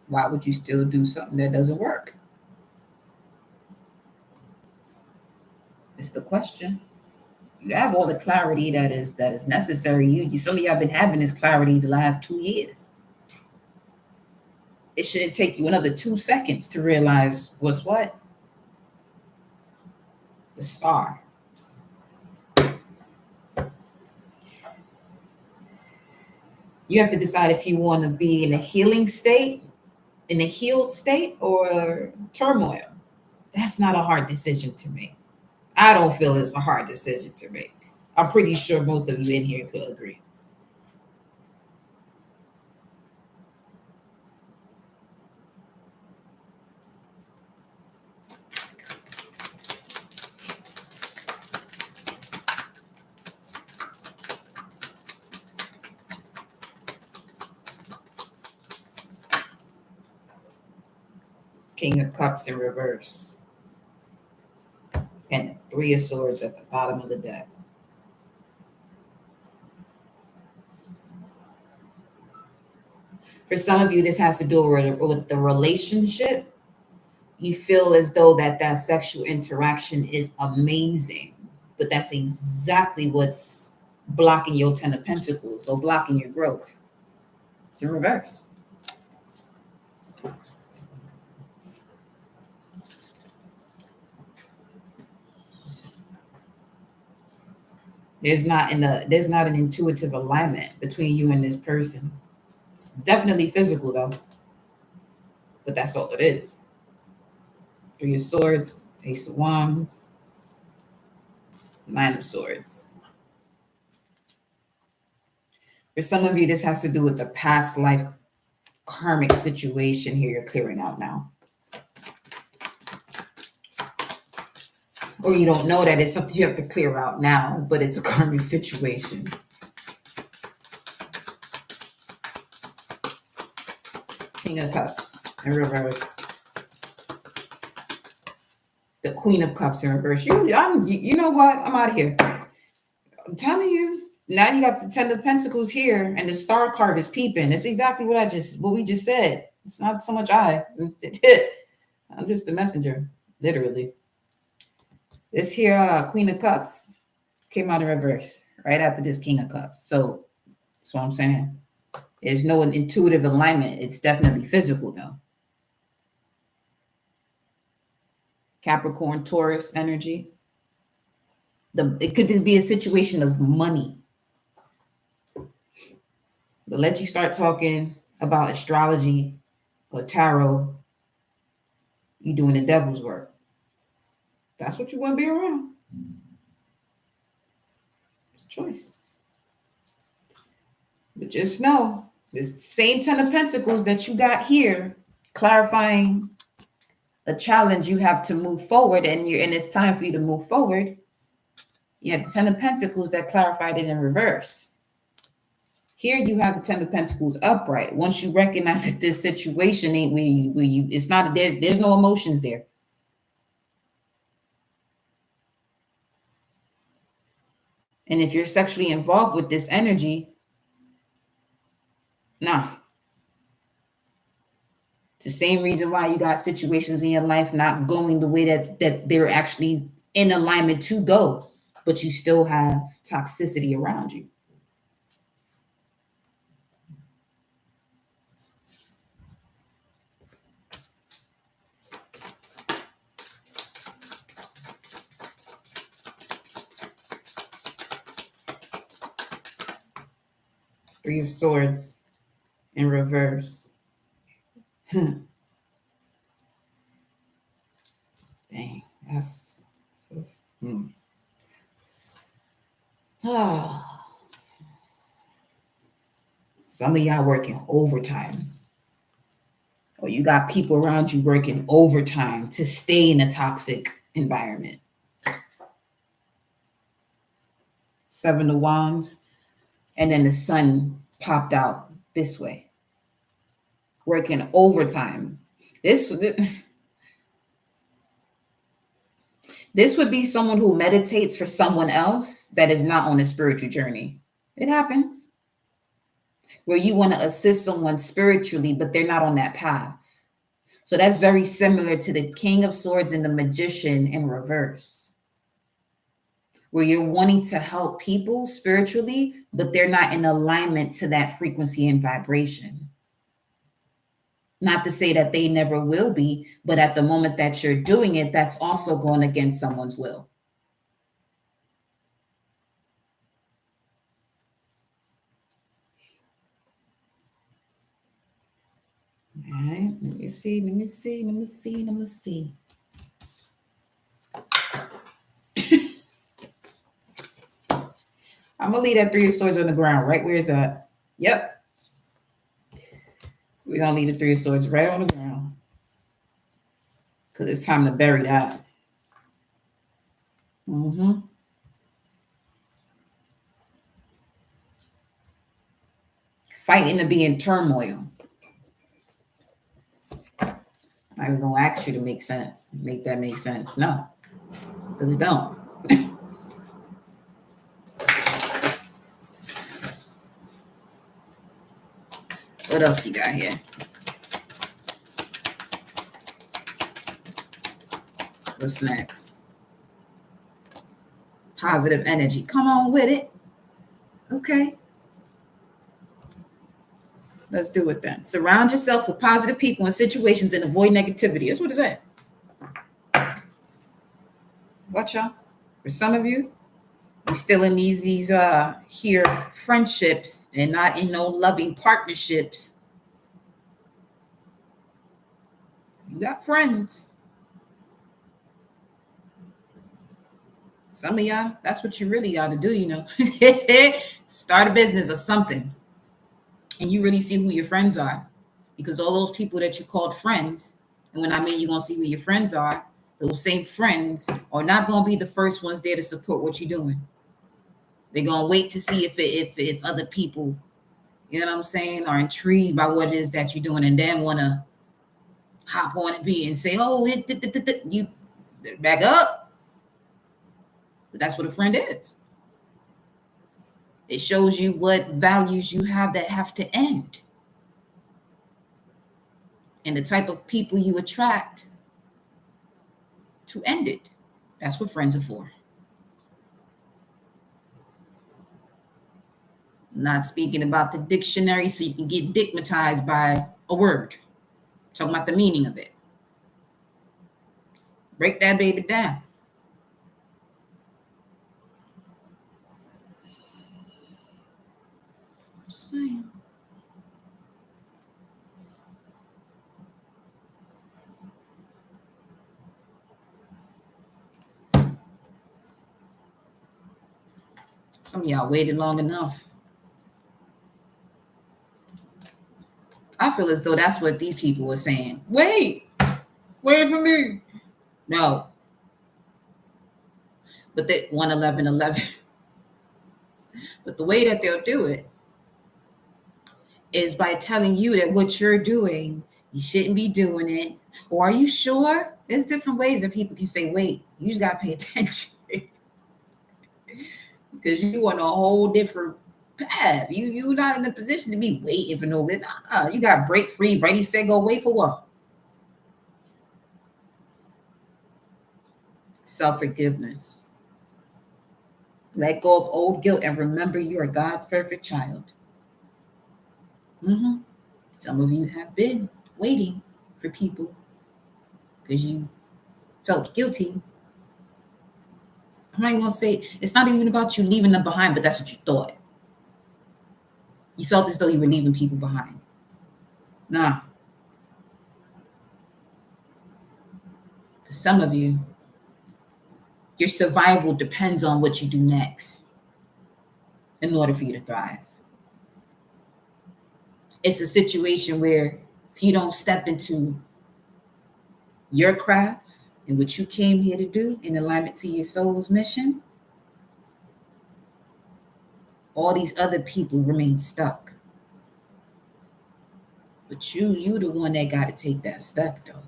Why would you still do something that doesn't work? It's the question. You have all the clarity that is necessary. Some of y'all been having this clarity the last 2 years. It shouldn't take you another 2 seconds to realize what's what. The Star. You have to decide if you want to be in a healing state, in a healed state, or turmoil. That's not a hard decision to make. I don't feel it's a hard decision to make. I'm pretty sure most of you in here could agree. King of Cups in reverse. And the Three of Swords at the bottom of the deck. For some of you, this has to do with the relationship. You feel as though that sexual interaction is amazing, but that's exactly what's blocking your Ten of Pentacles or blocking your growth. It's in reverse. There's not an intuitive alignment between you and this person. It's definitely physical though, but that's all it is. Three of Swords, Ace of Wands, Nine of Swords. For some of you, this has to do with the past life karmic situation here you're clearing out now. Or you don't know that it's something you have to clear out now, but it's a karmic situation. King of Cups in reverse. The Queen of Cups in reverse. You know what? I'm out of here. I'm telling you. Now you got the Ten of Pentacles here, and the Star card is peeping. It's exactly what we just said. It's not so much I'm just the messenger, literally. This here Queen of Cups came out in reverse right after this King of Cups. So that's what I'm saying. There's no intuitive alignment. It's definitely physical, though. Capricorn, Taurus energy. It could just be a situation of money. But let you start talking about astrology or tarot, you doing the devil's work. That's what you want to be around. It's a choice. But just know, this same Ten of Pentacles that you got here, clarifying a challenge you have to move forward, and it's time for you to move forward. You have the Ten of Pentacles that clarified it in reverse. Here you have the Ten of Pentacles upright. Once you recognize that this situation ain't where you it's not there's no emotions there. And if you're sexually involved with this energy, nah. It's the same reason why you got situations in your life not going the way that they're actually in alignment to go, but you still have toxicity around you. Three of Swords in reverse. Dang, that's Oh. Some of y'all working overtime. Or you got people around you working overtime to stay in a toxic environment. Seven of Wands. And then the sun popped out this way. Working overtime. This would be someone who meditates for someone else that is not on a spiritual journey. It happens. Where you want to assist someone spiritually, but they're not on that path. So that's very similar to the King of Swords and the Magician in reverse. Where you're wanting to help people spiritually, but they're not in alignment to that frequency and vibration. Not to say that they never will be, but at the moment that you're doing it, that's also going against someone's will. All right, let me see. I'm going to leave that Three of Swords on the ground. Right where is that? Yep. We're going to leave the Three of Swords right on the ground. Because it's time to bury that. Fighting to be in turmoil. I'm even going to ask you to make sense. Make that make sense. No. Because it don't. What else you got here? What's next? Positive energy. Come on with it. Okay. Let's do it then. Surround yourself with positive people and situations and avoid negativity. That's what it said. Watch y'all. For some of you, you're still in these here friendships and not in no loving partnerships. You got friends. Some of y'all, that's what you really got to do, you know. Start a business or something. And you really see who your friends are. Because all those people that you called friends, and when I mean you're going to see who your friends are, those same friends are not going to be the first ones there to support what you're doing. They're going to wait to see if other people, you know what I'm saying, are intrigued by what it is that you're doing and then want to hop on and be and say, oh, you back up. But that's what a friend is. It shows you what values you have that have to end and the type of people you attract to end it. That's what friends are for. Not speaking about the dictionary so you can get digmatized by a word. Talking about the meaning of it. Break that baby down. Just saying. Some of y'all waited long enough. I feel as though that's what these people were saying. Wait for me. No. But they 11111. But the way that they'll do it is by telling you that what you're doing, you shouldn't be doing it. Or are you sure? There's different ways that people can say, wait, you just got to pay attention. Because you on a whole different path. You're not in a position to be waiting for no good. You got break free, ready, set, go. Wait for what? Self-forgiveness. Let go of old guilt and remember you are God's perfect child. Some of you have been waiting for people because you felt guilty. I'm not even going to say, it's not even about you leaving them behind, but that's what you thought. You felt as though you were leaving people behind. Nah. For some of you, your survival depends on what you do next in order for you to thrive. It's a situation where if you don't step into your craft and what you came here to do in alignment to your soul's mission, all these other people remain stuck. But you the one that got to take that step, though.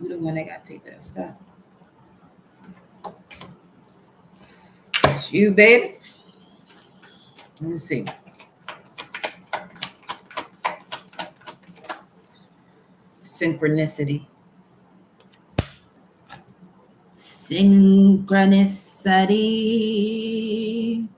You the one that got to take that step. It's you, baby. Let me see. Synchronicity. Synchronicity.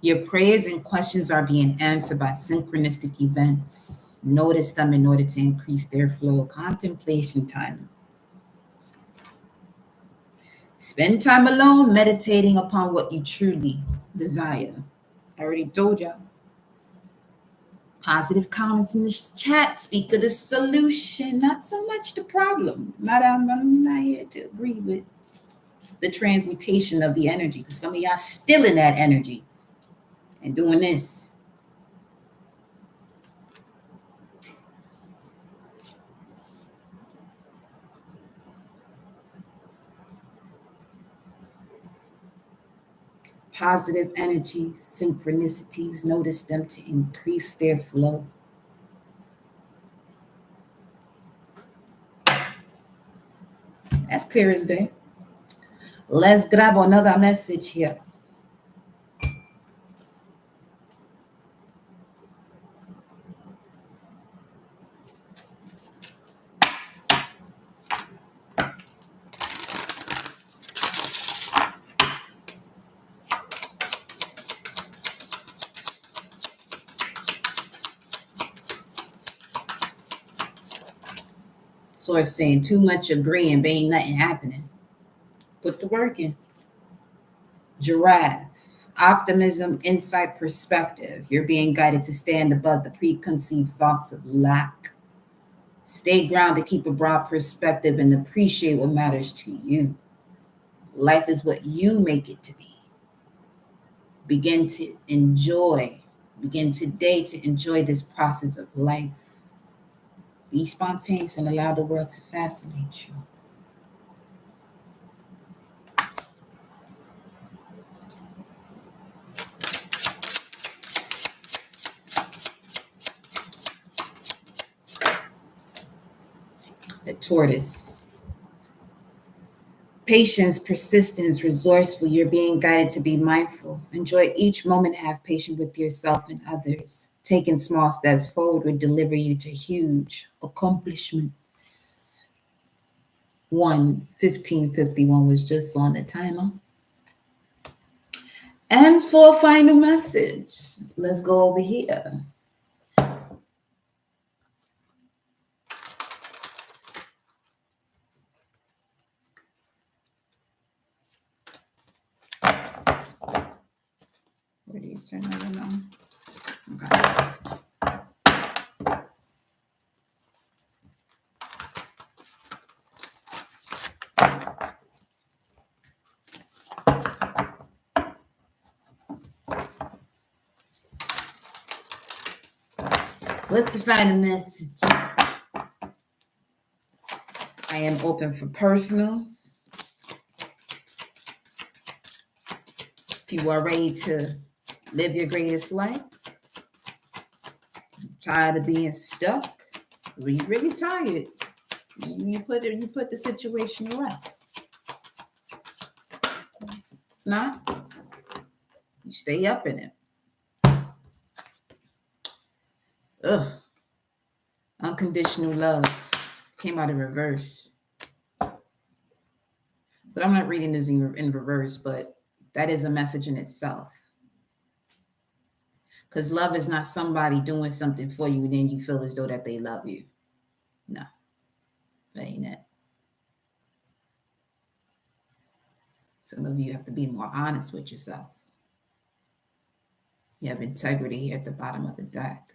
Your prayers and questions are being answered by synchronistic events. Notice them in order to increase their flow. Contemplation time. Spend time alone meditating upon what you truly desire. I already told y'all. Positive comments in the chat speak of the solution, not so much the problem. I'm not here to agree with the transmutation of the energy because some of y'all still in that energy and doing this. Positive energies, synchronicities, notice them to increase their flow. That's clear as day. Let's grab another message here. So it's saying too much agreeing, but ain't nothing happening. Put the work in. Giraffe. Optimism, insight, perspective. You're being guided to stand above the preconceived thoughts of lack. Stay grounded, keep a broad perspective, and appreciate what matters to you. Life is what you make it to be. Begin to enjoy, begin today to enjoy this process of life. Be spontaneous and allow the world to fascinate you. The tortoise. Patience, persistence, resourceful. You're being guided to be mindful. Enjoy each moment. Have patience with yourself and others. Taking small steps forward will deliver you to huge accomplishments. 1:15:51 was just on the timer. And for a final message, let's go over here. Where do you turn that on? Okay. What's the final message? I am open for personals. If you are ready to live your greatest life, tired of being stuck, when you're really tired, you put the situation to rest. If not, you stay up in it. Ugh. Unconditional love came out in reverse. But I'm not reading this in reverse, but that is a message in itself. Because love is not somebody doing something for you and then you feel as though that they love you. No, that ain't it. Some of you have to be more honest with yourself. You have integrity here at the bottom of the deck.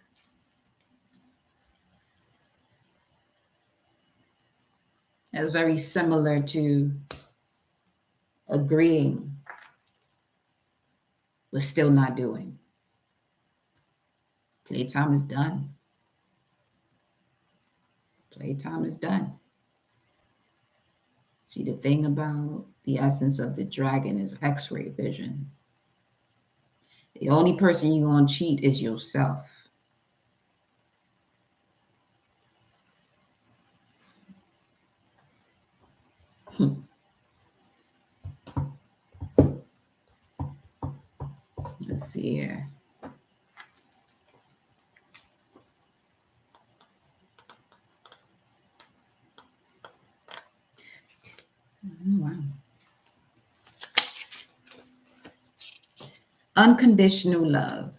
That's very similar to agreeing but still not doing. Playtime is done. Playtime is done. See, the thing about the essence of the dragon is X-ray vision. The only person you're going to cheat is yourself. Let's see here. Wow. Unconditional love.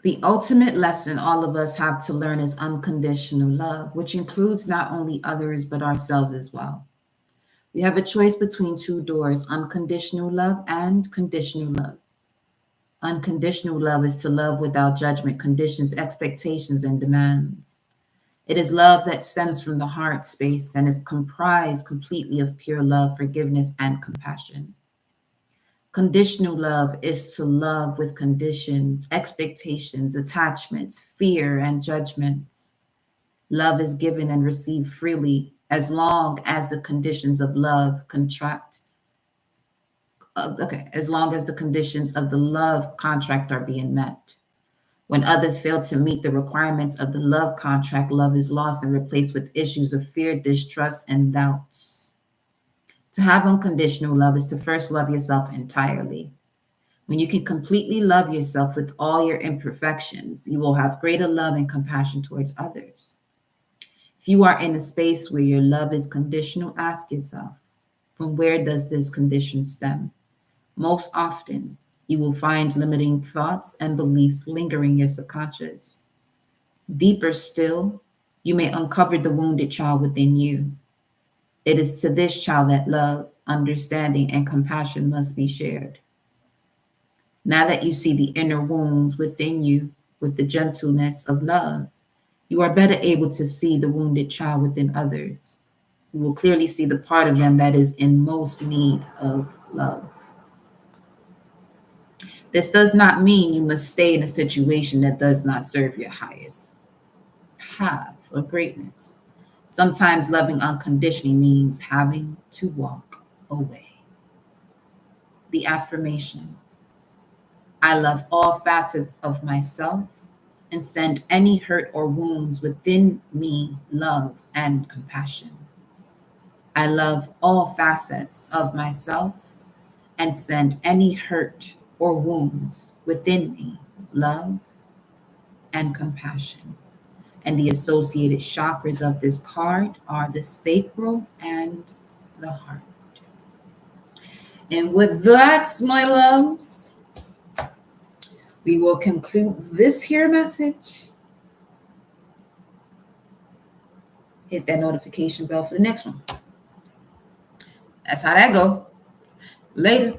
The ultimate lesson all of us have to learn is unconditional love, which includes not only others, but ourselves as well. We have a choice between two doors, unconditional love and conditional love. Unconditional love is to love without judgment, conditions, expectations, and demands. It is love that stems from the heart space and is comprised completely of pure love, forgiveness, and compassion. Conditional love is to love with conditions, expectations, attachments, fear, and judgments. Love is given and received freely as long as the conditions of love as long as the conditions of the love contract are being met. When others fail to meet the requirements of the love contract, love is lost and replaced with issues of fear, distrust, and doubts. To have unconditional love is to first love yourself entirely. When you can completely love yourself with all your imperfections, you will have greater love and compassion towards others. If you are in a space where your love is conditional, ask yourself, from where does this condition stem? Most often, you will find limiting thoughts and beliefs lingering in your subconscious. Deeper still, you may uncover the wounded child within you. It is to this child that love, understanding, and compassion must be shared. Now that you see the inner wounds within you with the gentleness of love, you are better able to see the wounded child within others. You will clearly see the part of them that is in most need of love. This does not mean you must stay in a situation that does not serve your highest path or greatness. Sometimes loving unconditionally means having to walk away. The affirmation: I love all facets of myself and send any hurt or wounds within me love and compassion. I love all facets of myself and send any hurt or wounds within me love and compassion. And the associated chakras of this card are the sacral and the heart. And with that, my loves, we will conclude this here message. Hit that notification bell for the next one. That's how that go. Later.